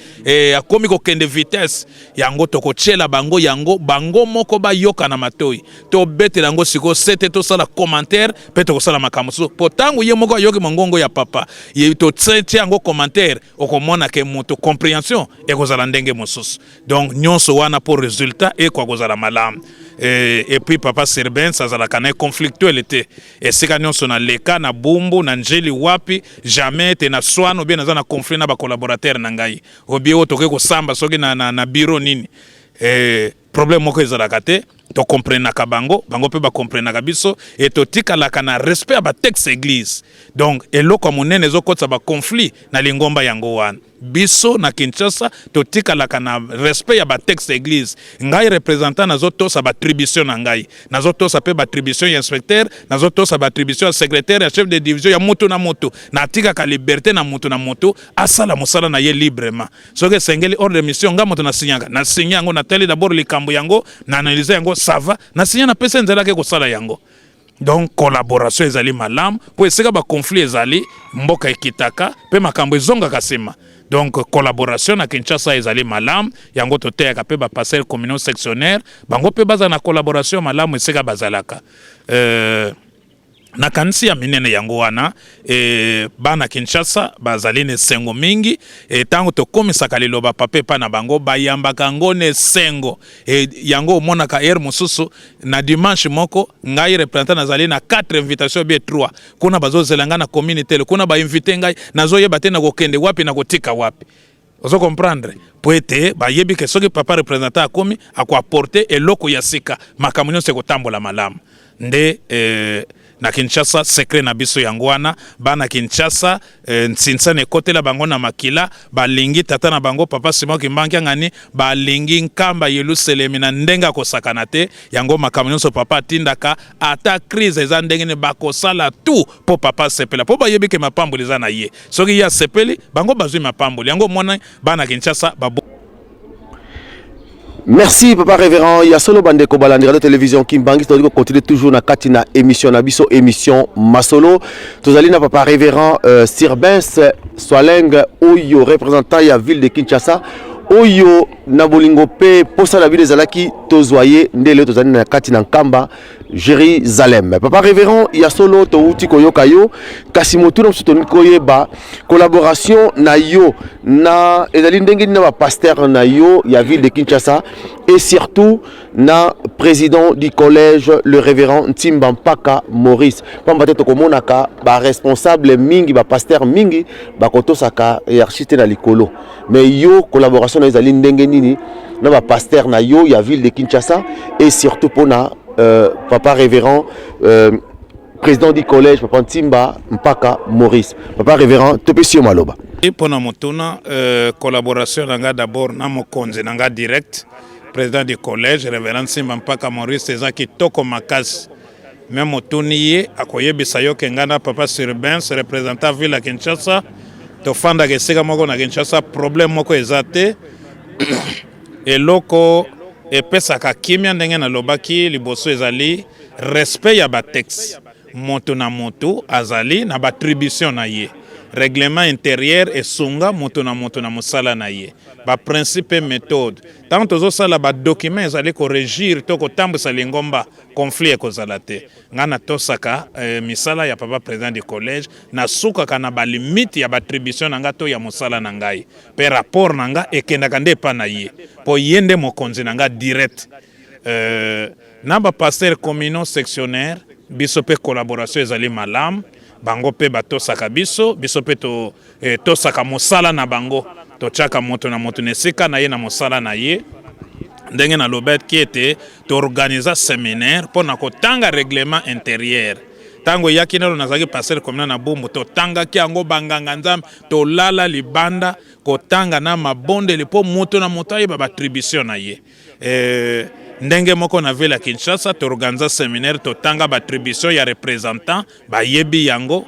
akomi ko kende vitesse yango to kochela bango yango bango moko ba yoka na matoi to bete yango siko sete to sala commentaire pe to sala makamuso potangu ye moko yoki mongongo ya papa ye to tsete yango commentaire mona ke moto compréhension et kozala ndenge mosusu. Donc nyonso wana pour résultat et kwa kozala malam et puis papa Serben ça zala kana conflictuel était et c'est quand nyonso na leka na bumbu na njeli wapi jamais te na swano bien na conflit na ba collaborateur na ngai obi otoke ko samba soki na bureau nini problème moko ezalaka te to comprenaka bango pe ba comprenaka biso et to tikalaka na respect à ba texte église. Donc eloko monene ezokotsa ba conflit na lingomba yango wana biso na Kinshasa to tikalaka na respect ya ba texte église. Ngai représentant nazotosa ba attribution na ngai nazotosa pe ba attribution ya inspecteur nazotosa ba attribution ya secrétaire ya chef de division ya moto na moto na tikaka liberté na moto asala mosala na ye librement soki sengeli ordre de mission nga moto na signa yango na teli d'abord likambo yango na analyser yango ça va na signa na pesa nzela ke kosala yango. Donc collaboration ezali malam po eseka ba conflit ezali mboka ekitaka pe makambo ezonga kasema. Donc collaboration na Kinshasa ezali malam yango to teyaka pe ba passer communion sectionnaire bango pe baza na collaboration malam eseka bazalaka na kanisi ya minene yango wana bana Kinshasa bazali ne sengo mingi tango to komisaka liloba pape pa na bango bayambaka ngone sengo yango monaka mosusu na dimanche moko ngai representant nazali na 4 invitations bien 3 kuna bazozelanga na communauté kuna ba inviter ngai nazoyeba te na kokende wapi na kotika wapi. Ozo comprendre poete ba yebi ke soki papa représentant akomi ako apporter eloko ya sika makamunyo se kotambola malamu nde na Kinshasa secret na biso yangwana bana Kinshasa ntsinsane kote la bango na makila balingi tata na bango papa Simon Kimbangi ngani balingi nkamba Yerusalem na ndenga kosakana te yango makamyo so papa tindaka ata crise za ndenge ne bakosala tout po papa sepela po bayebi ke mapamboli za na ye soki ya sepeli bango bazwi mapamboli yango mona bana Kinshasa babo. Merci papa révérend ya solo bande ko balandi radio télévision Kimbangi to ko continuer toujours na katina émission na biso émission masolo tozali na papa révérend Sirbens Swaleng oyo représentant ya ville de Kinshasa oyo na bolingo pe posa la ville ezalaki tozoye ndele tozali na kati na nkamba Jérusalem. Papa révérend ya solo to uti koyoka yo kasi motuna msutoni koyeba collaboration na yo na ezali ndenge na ba pasteur na yo ya ville de Kinshasa et surtout na président du collège le révérend Ntimba Mpaka Maurice. Pamba te tokomonaka ba responsable mingi ba pasteur mingi ba kotosaka hiérarchie na likolo. Mais yo collaboration na ezali ndenge nini na ba pasteur na yo ya ville de Kinshasa et surtout pona papa révérend président du collège papa Ntimba Mpaka Maurice. Papa révérend topesio maloba. Et pour na motuna collaboration nanga d'abord na mokonzi nanga direct président du collège révérend Ntimba Mpaka Maurice eza kitoko makasi. Même motuniye akoyebisa yo kengana papa Surbain représentant ville à Kinshasa to fanda keseka moko na Kinshasa problème moko ezate eloko epesaka kimia ndenge na lobaki liboso ezali respect ya ba texte moto na moto azali na ba attribution na ye règlement intérieur esunga moto na mosala na ye ba principe et méthode tant tozo sala ba document ezali ko régir to ko tambisa lingomba conflit ekozala te ngana tosaka misala ya papa président du collège na suka kana ba limite ya ba attribution nanga to ya mosala na ngai pe rapport nanga ekendaka nde pa na ye po yende mokonzi nanga direct na ba pasteur communaux sectionnaire biso pe collaboration ezali malam bango pe batosaka biso pe to tosaka mosala na bango to chaka moto na moto nesika na ye na mosala na ye ndenge na lobet ki ete to organiser séminaire pour na kotanga règlement intérieur tango yaki nalo nazaki passer comme na bombo to tanga ki ango banganga nzambe to lala libanda kotanga na mabonde lipo moto na moto ayeba ba attribution na ye ndenge moko na ville ya Kinshasa to organiser séminaire to tanga ba attribution ya représentant ba yebi yango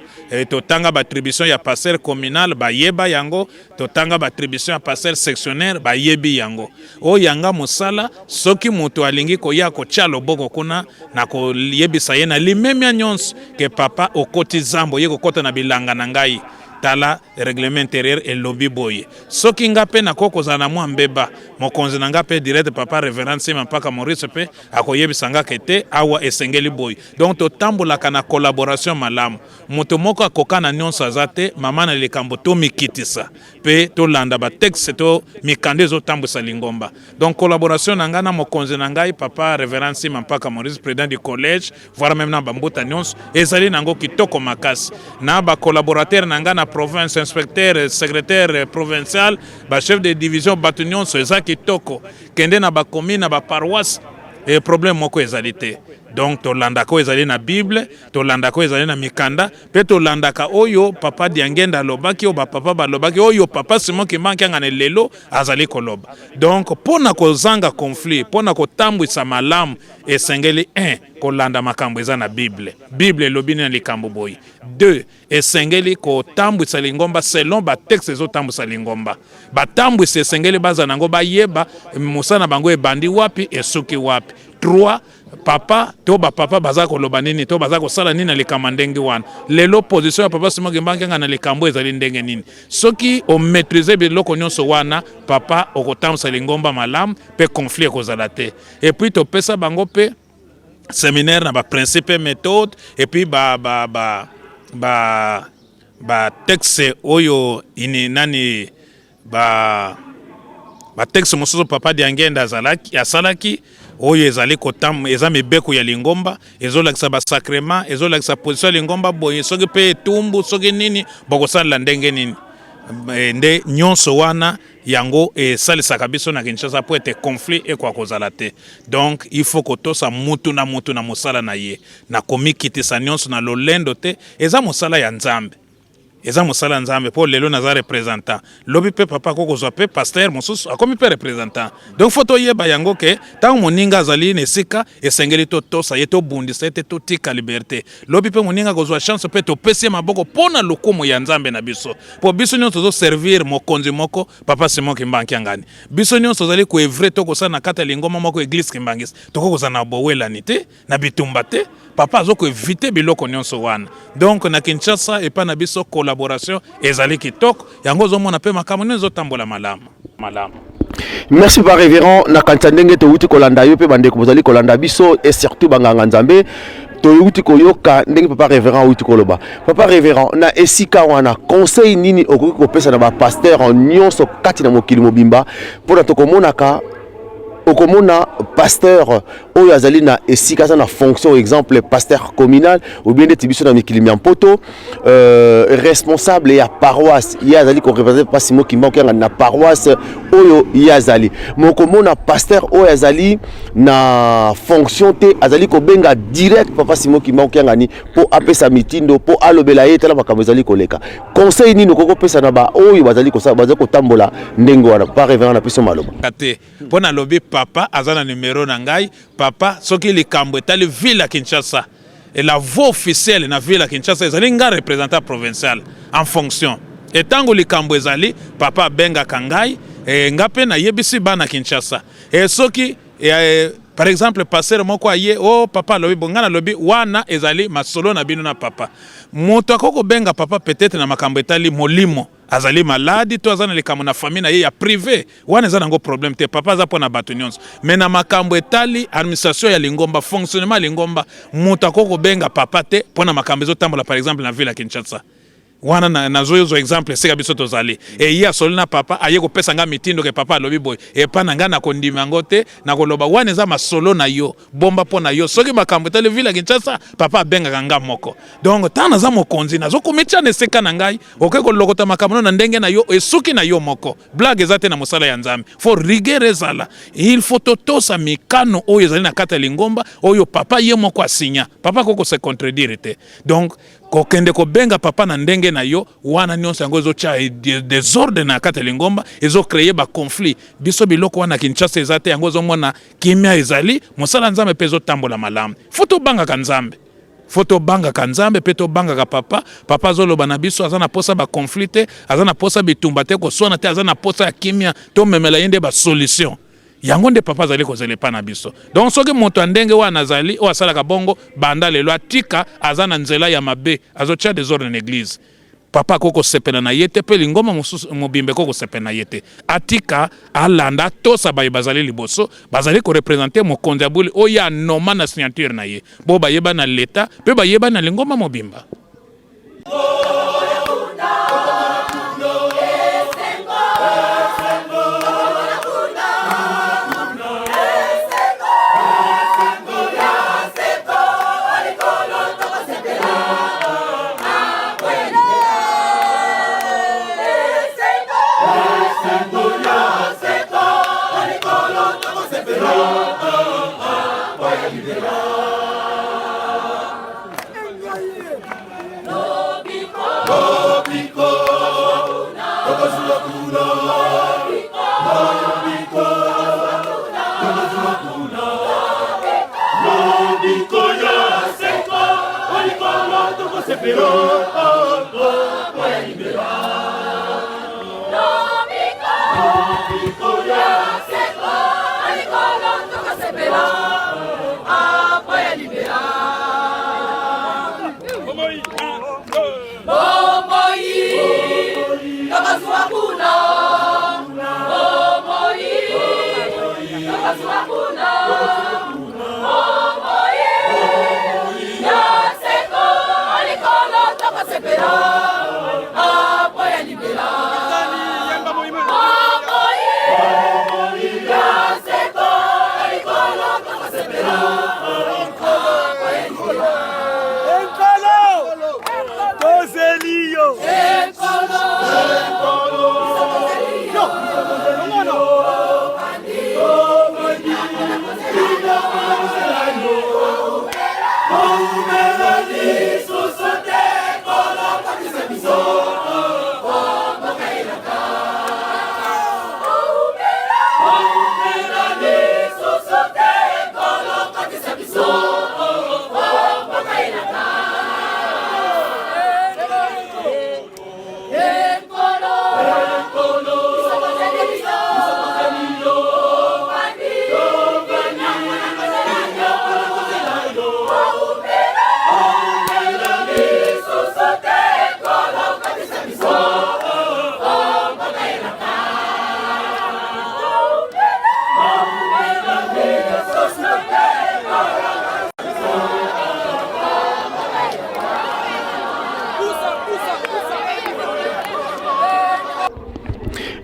to tanga ba attribution ya passer communal ba yeba yango to tanga ba attribution ya passer sectionnaire ba yebi yango o yanga mosala soki moto alingi ko ya ko tia loboko kuna na ko yebisa ye na limemia nyonso ke papa okoti zambo ye ko kota na bilanga na ngai tala règlement intérieur et lobby boye soki nga pe na koko za na mwa mbeba mokonzi na nga pe direct papa révérend Ntimba Mpaka Maurice pe akoyebisa nga kete awa esengeli boye donc to tambolaka na collaboration malamu moto moko akoka na nyonso azate mama na likambo to mikitisa pe to landa ba texte to mikande zo tambwisa lingomba donc collaboration na nga na mokonzi na ngai papa révérend Ntimba Mpaka Maurice président du collège voire même na bambuta nyonso ezali nango kitoko makasi na ba collaborateur na nga na province inspecteur secrétaire provincial ba chef de division bataillon soza kitoko kende na ba commune na ba paroisse et problème moko ezalité donc to landako ezali na bible to landako ezali na mikanda pe to landaka oyo papa Diangenda lobaki o ba papa ba lobaki oyo papa Simon Kimbanki ngane lelo azali koloba donc pona kozanga conflit pona kotambwisa malamu esengeli 1 kolanda makambo eza na bible lobini na likambo boyi 2 esengeli kotambwisa lingomba selon ba texte ezotambwisa lingomba batambwisa esengeli baza nango bayeba mosana bango ebandi wapi esuki wapi 3 papa to ba papa baza koloba nini to baza kosala nini na likama ndenge wana lelo position ya papa Simon Kimbanki na likambo ezali ndenge nini soki o maîtriser biloko nyonso wana papa okotamsa lingomba malamu pe conflit ekozala te et puis to pesa bango pe séminaire na ba principe méthode et puis ba texte oyo ini nani ba texte mosusu papa Diangenda asalaki oyo ezali kotam eza mibeko ya lingomba ezolakisa ba sacrement ezolakisa position ya lingomba boye soki pe tumbu soki nini bokosala ndenge nini nde nyonso wana yango esalisaka biso na Kinshasa po ete conflit ekwa kozala te donc il faut kotosa mutu na mosala na ye na komikitisa nyonso na lolendo te eza mosala ya Nzambe eza mosala Nzambe po lelo naza représentant lobi pe papa koko zwa pe pasteur mosusu akomi pe représentant donc faut toyeba yango ke tango moninga azali nesika esengeli to tosa ye to bundisa ete to tika liberté lobi pe moninga kozwa chance pe to pesi maboko pona lokumu ya Nzambe na biso po biso nyonso zo servir mokonzi moko papa Simon Kimbanki ngani biso nyonso zali ko evre to kosana na kata lingoma moko église Kimbangisi to kozana bowelani te na bitumba te papa azoko éviter biloko nyonso wana donc na Kinshasa et pas na biso collaboration ezali kitoko yango zo mona pe makambo nzo tambola malamu Merci par révérend na kantandenge to wuti kolanda yo pe bande ko bozali kolanda biso et surtout banganga nzambe to wuti koyoka ndenge papa révérend wuti koloba papa révérend na esika wana conseil nini okoki kopesa na ba pasteur nyonso kati na mokili mobimba pona to komonaka okomona pasteur oyo azali na esika za na fonction exemple pasteur communal ou bien des biso na mikili mpoto responsable ya paroisse ya azali ko représenter pas simo kimba ko na paroisse oyo ya azali mokomona pasteur oyo azali na fonction te azali ko benga direct papa simo kimba ko ngani po apesa mitindo po alobela ye tala makambo azali koleka conseil nini koko pesa na ba oyo bazali ko sa bazali ko tambola ndengo wana pa révérend na piso maloba kate pona lobi papa azana numéro na ngai papa soki likambo etali ville ya Kinshasa et la voix officielle na ville ya Kinshasa ezali nga représentant provincial en fonction et tango likambo ezali papa benga kangai nga pe na yebisi bana Kinshasa et soki par exemple passer moko aye oh papa lobi bongana lobi wana ezali masolo na bino na papa moto akoko benga papa peut-être na makambo etali molimo azali maladi to azana likambo na famille na ye ya privé wana eza nango problème te papa aza pona bato nyonso mais na makambo etali administration ya lingomba fonctionnement ya lingomba moto akoko benga papa te pona makambo ezotambola par exemple na ville ya Kinshasa wana na zoyo exemple seka biso tozali e ya solina papa aye ko pesa nga mitindo ke papa lobi boy e pa na nga na kondima ngote na koloba wana eza masolo na yo bomba pona yo soki makambo tele ville Kinshasa papa benga kanga moko donc tana za mokonzi na zo kometia ne seka na ngai oke ko lokota makambo na ndenge na yo e soki na yo moko blague ezate na mosala ya nzambe for rigueur ezala il faut totosa mikano oyo ezali na kata lingomba oyo papa ye moko asinya papa koko se contredire te donc kokende ko benga papa na ndenge na yo wana nyonso yango ezotia désordre na kata lingomba ezo créer ba conflit biso biloko wana Kinshasa ezate yango ezomona kimia ezali mosala nzambe pezo tambola malamu foto banga kanzambe peto banga ka papa zoloba na biso azana posa ba conflit azana posa bitumba te ko sona te azana posa ya kimia to memela yende ba solution yango nde papa azali kozele pa na biso donc soki moto ndenge wana azali o asalaka bongo banda lelo atika azana nzela ya mabe azotia désordre na église papa koko sepena na yete pe lingoma mobimbe koko sepena na yete atika alanda tosa baye bazali liboso bazali ko représenter mokonzi abuli oya noma na signature na ye bo bayeba na leta pe bayeba na lingoma mobimba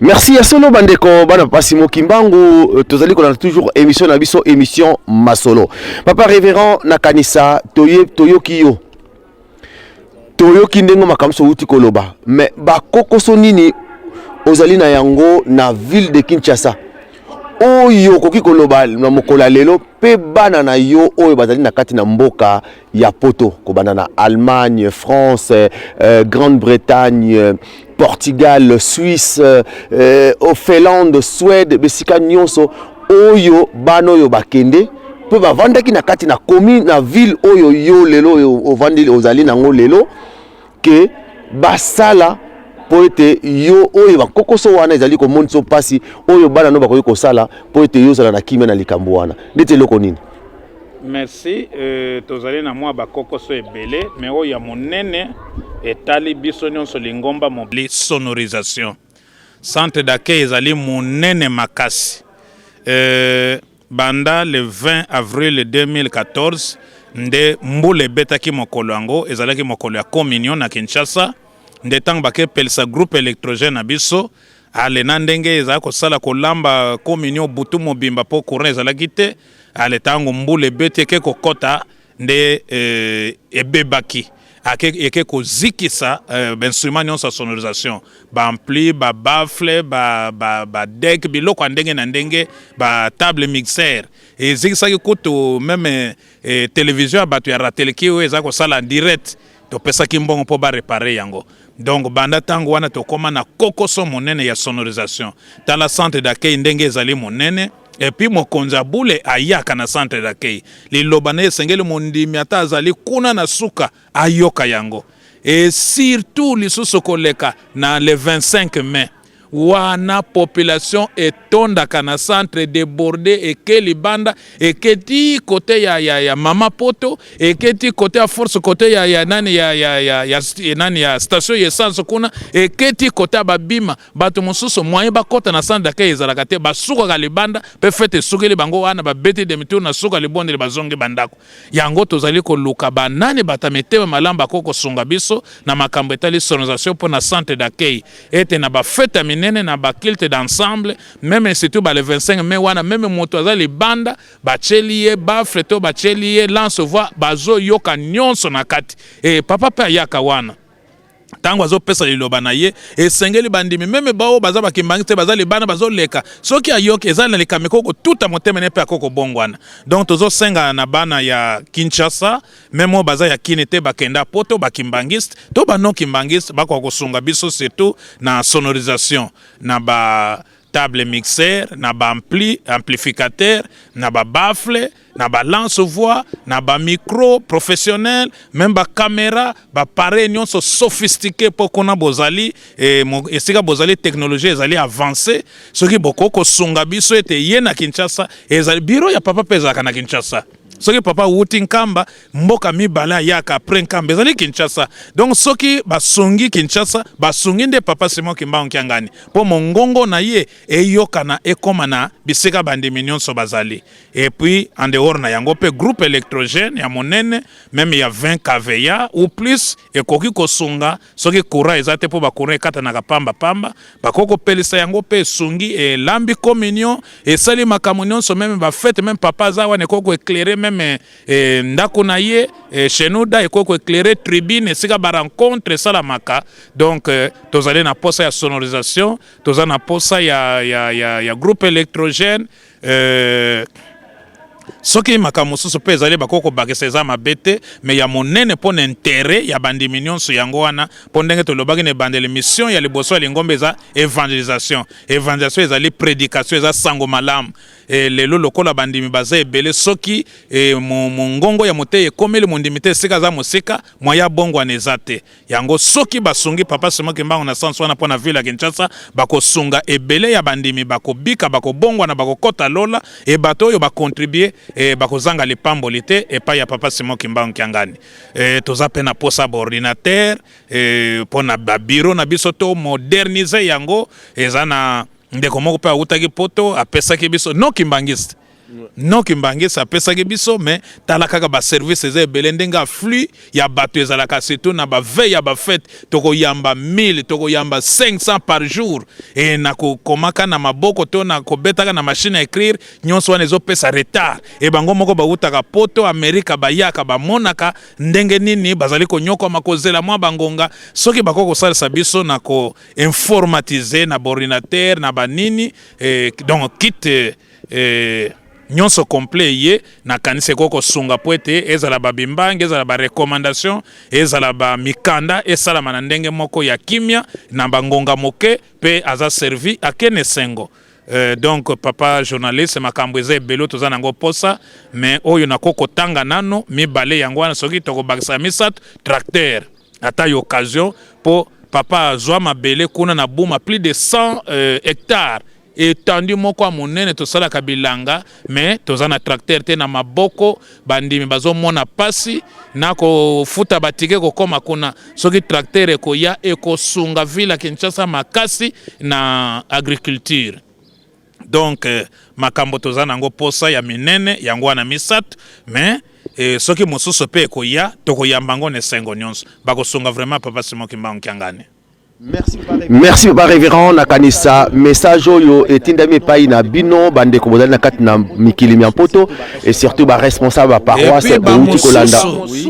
Merci ya solo bandeko bana pasi mokimbangu tozali kona toujours émission na biso émission masolo. Papa révérend na kanisa toyoki yo. Toyoki ndengo makamso uti koloba. Mais bakokoso nini ozali na yango na ville de Kinshasa. Oyo koki koloba na mokola lelo pe bana na yo oyo bazali na kati na mboka ya poto ko bana na Allemagne, France, Grande-Bretagne, Portugal, Suisse, Finlande, Suède, besika nyonso oyo bana oyo bakende pe bavandaki na kati na commune na ville oyo yo lelo ovandi ozali nango lelo ke basala po ete yo oyo bakokoso wana ezali komonisa pasi oyo bana no bakoki kosala po ete yo zala na kimia na likambo wana ndete eloko nini. Merci. Tozali na mwa bakokoso ebele mais oyo ya monene etali biso nyonso lingomba mobili sonorisation. Centre d'accueil ezali monene makasi. Banda le 20 avril 2014 nde mbule betaki mokolo yango ezalaki mokolo ya communion na Kinshasa. Nde tang bake pelsa groupe électrogène na biso ale na ndenge eza kosala kolamba communion butu mobimba po courant ezalaki te ale tango mbule beteke kokota nde ebebaki eke kozikisa instrument nyonso ya sonorisation baampli babafle badek biloko ya ndenge na ndenge batable mixer ezikisaki kutu meme télévision ya bato ya rateleki oyo eza kosala direct topesaki mbongo mpo barepare yango. Donc banda tango wana tokoma na kokoso monene ya sonorisation tala centre d'accueil ndenge ezali monene et puis mokonza bule ayaka na centre d'accueil liloba na esengeli mondimi ata azali kuna na suka ayoka yango et surtout lisusu koleka na le 25 mai wana population etondaka na centre débordé ekeli banda eketi côté ya mama poto eketi côté ya force côté ya nani ya station essence kuna eketi côté babima bato mosusu moyen bakota na centre d'accueil ezalaka te basuka libanda pe fete sukeli bango wana babeti de mitour na suka libonde bazonge bandako yango tozali koluka banani batamete malamba koko sunga biso na makambo etali sonorisation pour na centre d'accueil ete na ba fete nene na bakilte d'ensemble même surtout ba le 25 mai wana même moto azali banda bacheliye ba freto bacheliye lance voix bazo yoka nyonso na kati e papa pe ayaka wana tango azo pesa liloba na ye esengeli bandimi meme bao baza bakimbangite bazali bana bazo leka soki ayoka ezali na likameko ko tuta motema ne pe akoko bongwana donc tozo senga na bana ya Kinshasa meme baza ya kinete bakenda poto bakimbangiste to bano kimbangiste bako kosunga biso surtout na sonorisation na ba table mixer na ba amplificateur na ba baffle na ba lance voix na ba micro professionnel même ba caméra ba pareil nyonso sophistiqué pour qu'on a bozali et sika bozali technologie ezali avancée soki bokoko sunga biso ete ye na Kinshasa ezali bureau ya papa pezaka na Kinshasa soki papa wuti nkamba mboka mibala yaka après nkamba ezali Kinshasa donc soki basungi Kinshasa basungi nde papa Simon Kimbangu Kiangani po mongongo na ye eyoka na ekoma na bisika bandimi nyonso bazali et puis en dehors na yango pe groupe électrogène ya monene même ya 20 kVA ou plus ekoki kosunga soki courant ezate po ba courant ekata na kapamba pamba bakoko pelisa yango pe sungi et lambi communion et sali makambo nyonso même ba fête même papa zawa ne koko éclairer même ndako na ye chez nous da ekoko éclairer tribune sika ba rencontre salamaka donc tozali na posa ya sonorisation tozali na posa ya groupe électrogène soki makambo susu pe ezali bakoko bakesa eza mabete mais ya monene pona intérêt ya bandimi nyonso yango wana po ndenge tolobaki na ebandeli mission ya liboso ya lingombe eza évangélisation ezali prédication eza sango malamu lelo lokola bandimi baza ebele soki mongongo ya moteye ekomeli mondimi te esika aza mosika moya bongo wana eza te yango soki basungi papa Simon Kimbangu na sanso wana mpo na ville ya Kinshasa bakosunga ebele ya bandimi bakobika bakobongwana bakokota lola e bato oyo bakontribue bakozanga lipamboli te epai ya papa Simon Kimbangu Kiangani toza pe na posa baordinateur mpo na babiro na biso to modernize yango eza na ndeko moko pe awutaki poto apesaki biso no kimbangiste non Kimbangisa apesaki biso mais tala kaka ba service eza ebele ndenga flux ya bato ezalaka surtout na ba veille ya ba fête tokoyamba 1000 tokoyamba 500 par jour et na komaka na maboko to na kobetaka na machine à écrire nyonso wana ezopesa retard e bango moko bautaka poto Amerika bayaka bamonaka ndenge nini bazali konyoka makozela mwa bangonga soki bako kosalisa biso na ko informatiser na ordinateur na banini donc quitte nyonso complet ye na kanise koko sunga poete ezala babimbange ezala ba recommandation ezala ba mikanda esala manandenge moko ya kimia na bangonga moke pe aza servi akene sengo. Donc papa journaliste makambo eza ebelo toza nango posa mais oyo nakoko tanga nano mibale yango wana soki tokobakisa misatu tracteur ata yo occasion po papa zwa mabele kuna na buma plus de 100 hectares étendu moko a monene to sala kabilanga mais toza na tracteur te na maboko bandimi bazo mona pasi na ko futa batike ko koma kuna soki tracteur ekoya ekosunga vila Kinshasa makasi na agriculture. Donc makambo toza nango posa ya minene yango wana misatu mais soki mosusu pe ekoya tokoyamba ngo ne sengo nyonso bakosunga vraiment papa Simon Kimbangu Kiangani. Merci papa révérend nakanisa message oyo etindami pai na bino bande ko bodali na kati na mikili miampoto et surtout ba responsable ba paroisse outi kolanda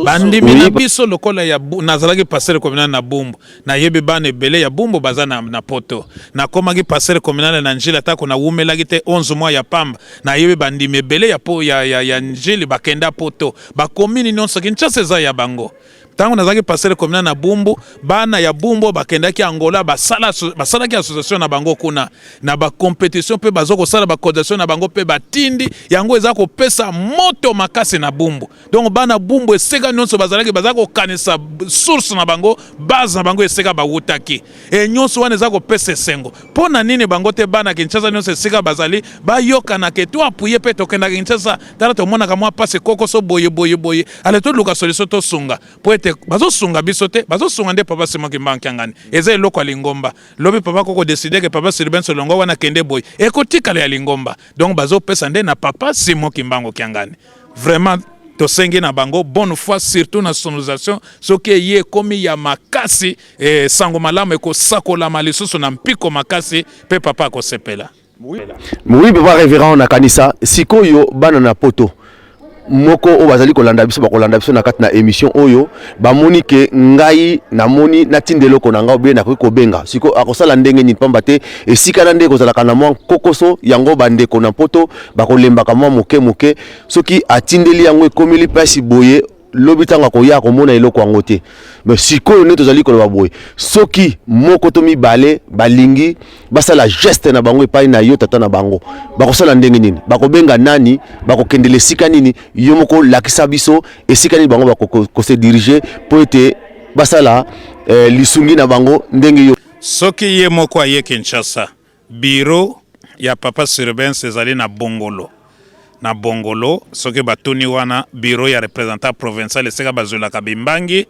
bandimi na biso lokola ya nazalaki passer communal na Bumbu na yebe bane bele ya Bumbu baza na poto na komaki passer communal na Njili atako na wumelaki te 11 mois ya pamba na yebe bandimi bele ya Njili bakenda poto ba commune nyonso Kinshasa za ya bango tango nazaki passer communal na Bumbu bana ya Bumbu bakendaki Angola basalaki association na bango kuna na ba compétition pe bazoko sala ba coordination na bango pe batindi yango ezako pesa moto makasi na Bumbu donc bana Bumbu eseka nyonso bazako kanisa source na bango base na bango eseka bawutaki e nyonso wana ezako pesa sengo pona nini bango te bana Kinshasa nyonso eseka bazali bayoka na keto apuye pe tokenda Kinshasa tala to mona kamwa passe koko so boye ale to luka solution to sunga poete bazo sunga bisote bazo sunga nde papa Simon Kimbangu Kiangani eza eloko lingomba lobi papa koko décider que papa Sylvain Solongo wana kende boy ekotikala ya lingomba donc bazo pesa nde na papa Simon Kimbangu Kiangani vraiment to sengi na bango bonne foi surtout na sonorisation soki ye komi ya makasi sango malamu eko sakola malisusu na mpiko makasi pe papa ko sepela oui papa révérend nakanisa sikoyo bana na poto moko o bazali kolanda biso bakolanda biso na kati na émission oyo bamoni ke ngai namoni natindelo ko nanga obe na ko benga siko akosala ndenge ni pamba te esika na ndeko zala kana mwa kokoso yango bande ko na poto bakolemba kama moke soki atindeli yango ekomeli pasi boye lobitanga ko ya ko mona eloko yango te mais sikoyo ne tozali ko baboye soki moko to mibale balingi basala geste na bango epai na yo tata na bango bakosala ndenge nini bakobenga nani bakokendele sika nini yo moko lakisa biso esika nini bango bako se diriger po ete basala lisungi na bango ndenge yo soki ye moko aye Kinshasa bureau ya papa Surveillance ezali na Bongolo soki batuni wana bureau ya représentant provincial eseka bazula kabimbangi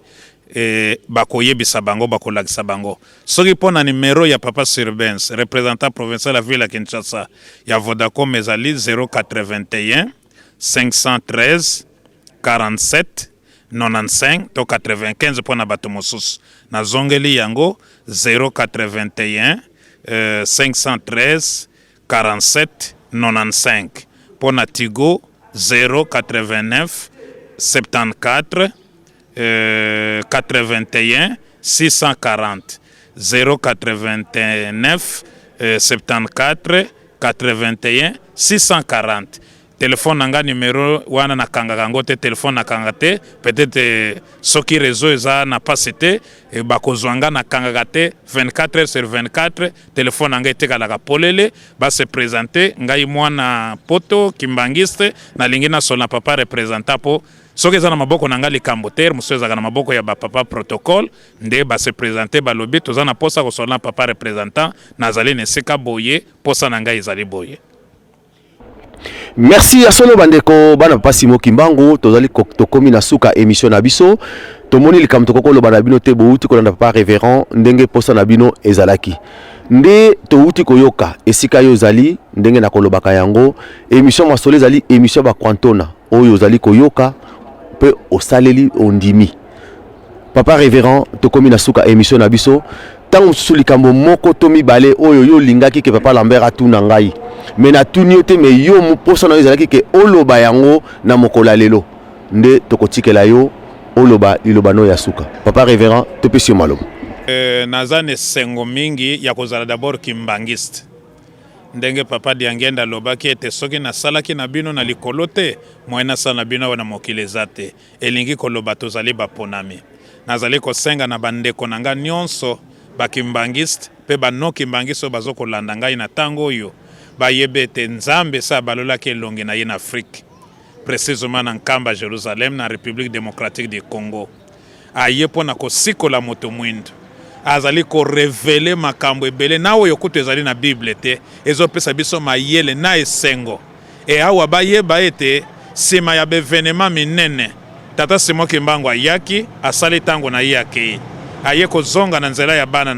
bakoyebisa bango bakolakisa bango soki pona numéro ya papa Surveillance représentant provincial la ville ya Kinshasa ya Vodacom ezali 081 513 47 95 to 95 pona bato mosusu na zongeli yango 081 513 47 95 pona Tigo 089 74 81 640 089 74 81 640 téléphone nanga numéro wana nakanga ngote téléphone nakanga te peut-être soki réseau eza na pasité e bakozwanga nakanga te 24 heures sur 24 téléphone nanga etekalaka polele ba se présenter ngai mwana poto kimbangiste na lingi na sona papa représentant po soki eza na maboko nanga likambo ter mosu ezaka na maboko ya bapapa protocole nde base présenter balobi toza na posa kosola papa représentant nazali na esika boye posa na ngai ezali boye. Merci à solo bandeko bana papa Simon Kimbangu tozali tokomi na suka émission na biso tomoni likambo tokoko lo bana bino te bouti kolanda papa révérend ndenge posa na bino ezalaki nde touti koyoka esika yo zali ndenge na kolobaka yango émission masolo zali émission ba kwantona oyo zali koyoka pe osaleli ondimi papa révérend tokomi na suka émission na biso tango susu likambo moko to mibale oyo yo lingaki ke papa Lambert atuna ngai mais na tuni te mais yo moposo na yo zalaki ke oloba yango na mokola lelo nde tokotikela yo oloba liloba no ya suka papa révérend topesi yo maloba. Nazane sengo mingi ya kozala d'abord kimbangiste ndenge papa Diangenda lobaki ete soki na salaki na bino na likolo te moyena sala na bino wana mokili zate elingi koloba tozali baponami nazali kosenga na bandeko na nga nyonso bakimbangiste pe banoki mbangiste bazo kolanda ngai na tango oyo bayebe ete nzambe sa balolaki elongi na ye na Afrique précisément na nkamba Jérusalem na République démocratique du Congo aye pona kosikola moto mwindo azali ko révéler makambo ebele na oyo kutu ezali na Bible te ezopesa biso mayele na esengo e awa bayeba ete sima ya bevenema minene tata Simon Kimbangu ayaki asali tango na ye akei aye kozonga na nzela ya bana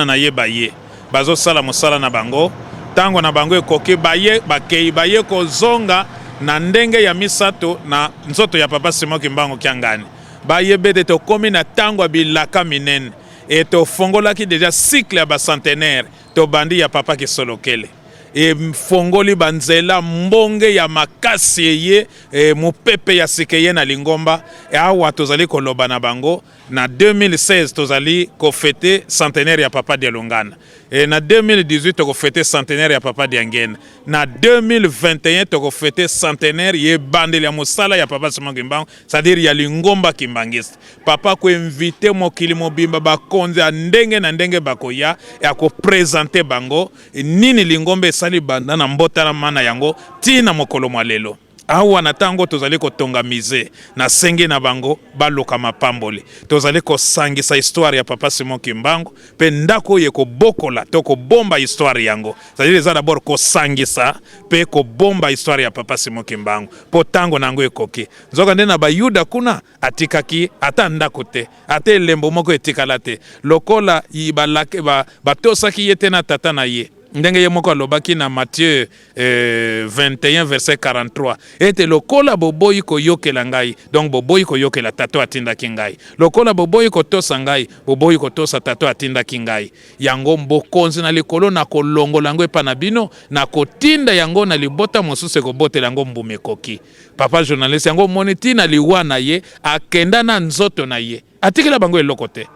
na ye baye bazo sala mosala na bango tango na bango ekoki baye bakei baye kozonga na ndenge ya misato na nzoto ya papa Simon Kimbangu kiangani bayebete to komi na tango bilaka minene et to fongolaki déjà cycle ya bacentenaire to bandi ya papa Kisolokele e fongoli banzela mbonge ya makasi ye mopepe ya sikeye na lingomba e awa tozali koloba na bango na 2016 tozali ko fêter centenaire ya papa Dialongana et na 2018 toko fêter centenaire ya papa Diangena na 2021 toko fêter centenaire ye bandeli ya mosala ya papa Simon Kimbangu c'est-à-dire ya lingomba kimbangiste papa ko inviter mokili mobimba bakonzi ndenge na ndenge bakoya ya ko présenter bango nini lingomba sali banda na mbotala mana yango tina mokolo mwalelo awa na tango tozali kotonga mize na senge na bango baloka mapamboli tozali kosangisa histoire ya papa Simon Kimbangu pe ndako ye ko bokola to ko bomba histoire yango c'est-à-dire eza d'abord kosangisa pe ko bomba histoire ya papa Simon Kimbangu po tango nango ekoki nzoka nde na bayuda kuna atikaki ata ndako te ata elembo moko etikala te lokola ibalake batosaki yete na tata na ye ndenge ye moko alobaki na Matthieu 21 verset 43 ete lokola boboyi koyokela ngai donc boboyi koyokela tato atindaki ngai lokola boboyi kotosa ngai boboyi kotosa tato atindaki ngai yango mbokonzi na likolo na kolongola yango epa na bino na kotinda yango na libota mosusu ekobotela yango mbume koki papa journaliste yango moni tina liwa na ye akenda na nzoto na ye atikela bango eloko te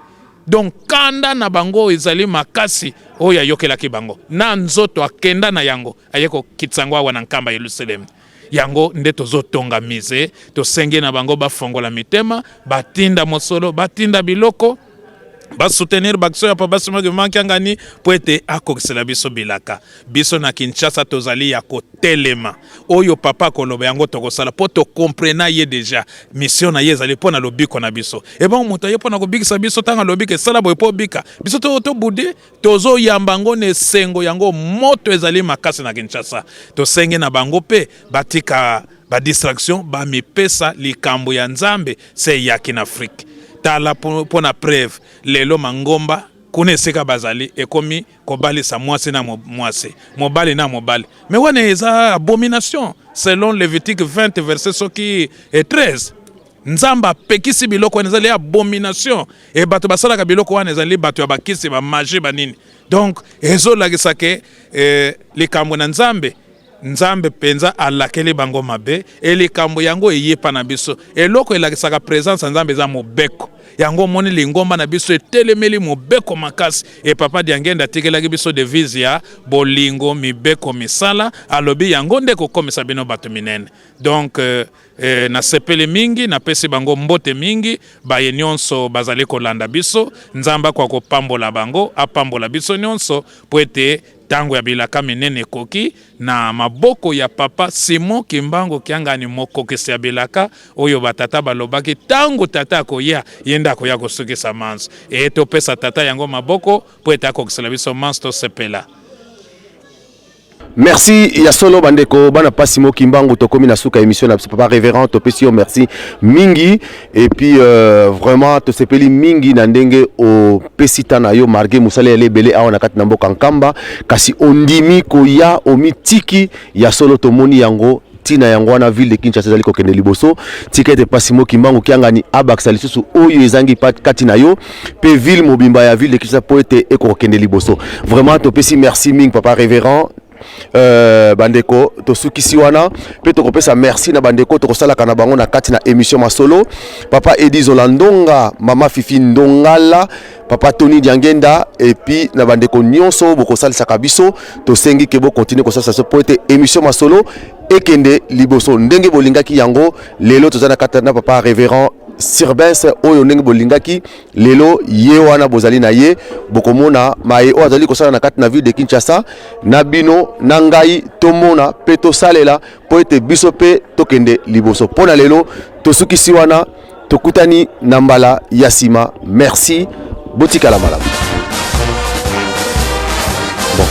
donc kanda na bango ezali makasi oya yokelaki bango na nzoto akenda na yango ayeko kitsango awa na nkamba Yerusalem yango nde tozotonga mize tosenge na bango bafongola mitema batinda mosolo batinda biloko ba soutenir bakso ya papa Simon Kimbangu kiangani po ete akokisela biso bilaka biso na Kinshasa tozali ya kotelema oyo papa koloba yango tokosala po to comprena ye déjà mission na ye ezali po na lobiko na biso e bon moto ye po na kobikisa biso tanga lobika sala boye po bika biso to bude tozo yamba ngo ne sengo yango moto ezali makasi na Kinshasa to senge na bango pe batika ba distraction ba mipesa likambo ya nzambe se yaki na Afrique tala pona preuve lelo mangomba kuna esika bazali ekomi kobalisa mwasi na mwasi mobali na mobali mais wana eza abomination selon Lévitique 20 verset soki 13 nzamba pekisi biloko wana ezali abomination e bato basalaka biloko wana ezali bato ya bakisi ba magie banini donc ezolakisa ke likambo na nzambe penza alakeli bango mabe elikambo yango eyepa na biso eloko elakisaka présence nzambe za mobeko yango moni lingomba na biso etelemeli mobeko makasi e papa Diangenda tikelaki biso devise ya bolingo mibeko misala alobi yango nde kokomisa bino bato minene donc na sepele mingi na pesi bango mbote mingi baye nyonso bazali kolanda biso nzamba kwa kopambola bango apambola biso nyonso po ete tango ya bilaka minene koki na maboko ya papa Simon Kimbangu kiangani mokokisi ya bilaka oyo batata balobaki tango tata koya yenda koya kosukisa manso e topesa tata yango maboko po ete akokisela biso manso to sepela Merci ya solo bandeko bana pasi mo kimbangu tokomi na suka émission na papa révérend topesi yo merci mingi et puis vraiment to sepeli mingi na ndenge o pesita na yo marge musale ya lebele awa na kati na mboka nkamba kasi ondimi ko ya o mitiki ya solo tomoni yango tina yango wana ville de Kinshasa zali kokende liboso tikete pasi mo kimbangu kiangani abaksa lisusu oyo ezangi kati na yo pe ville mobimba ya ville de Kinshasa po ete ekokende liboso vraiment topesi merci mingi papa révérend bandeko tosukisi wana pe tokopesa merci na bandeko tokosalaka na bango na kati na émission masolo papa Edi Zolandonga mama Fifi Ndongala papa Tony Diangenda et puis na bandeko nyonso bokosalisaka biso tosengi ke bo continuer kosalisa so po ete émission masolo ekende liboso ndenge bolingaki yango lelo tozana kati na papa révérend Sirbens oyo ndenge bolingaki lelo ye wana bozali na ye bokomona maye o azali kosala na kati na ville de Kinshasa na bino na ngai tomona pe tosalela po ete biso pe tokende liboso pona lelo tosukisi wana tokutani na mbala ya sima merci botika la malamu bon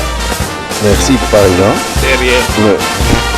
merci papa Révérend derrière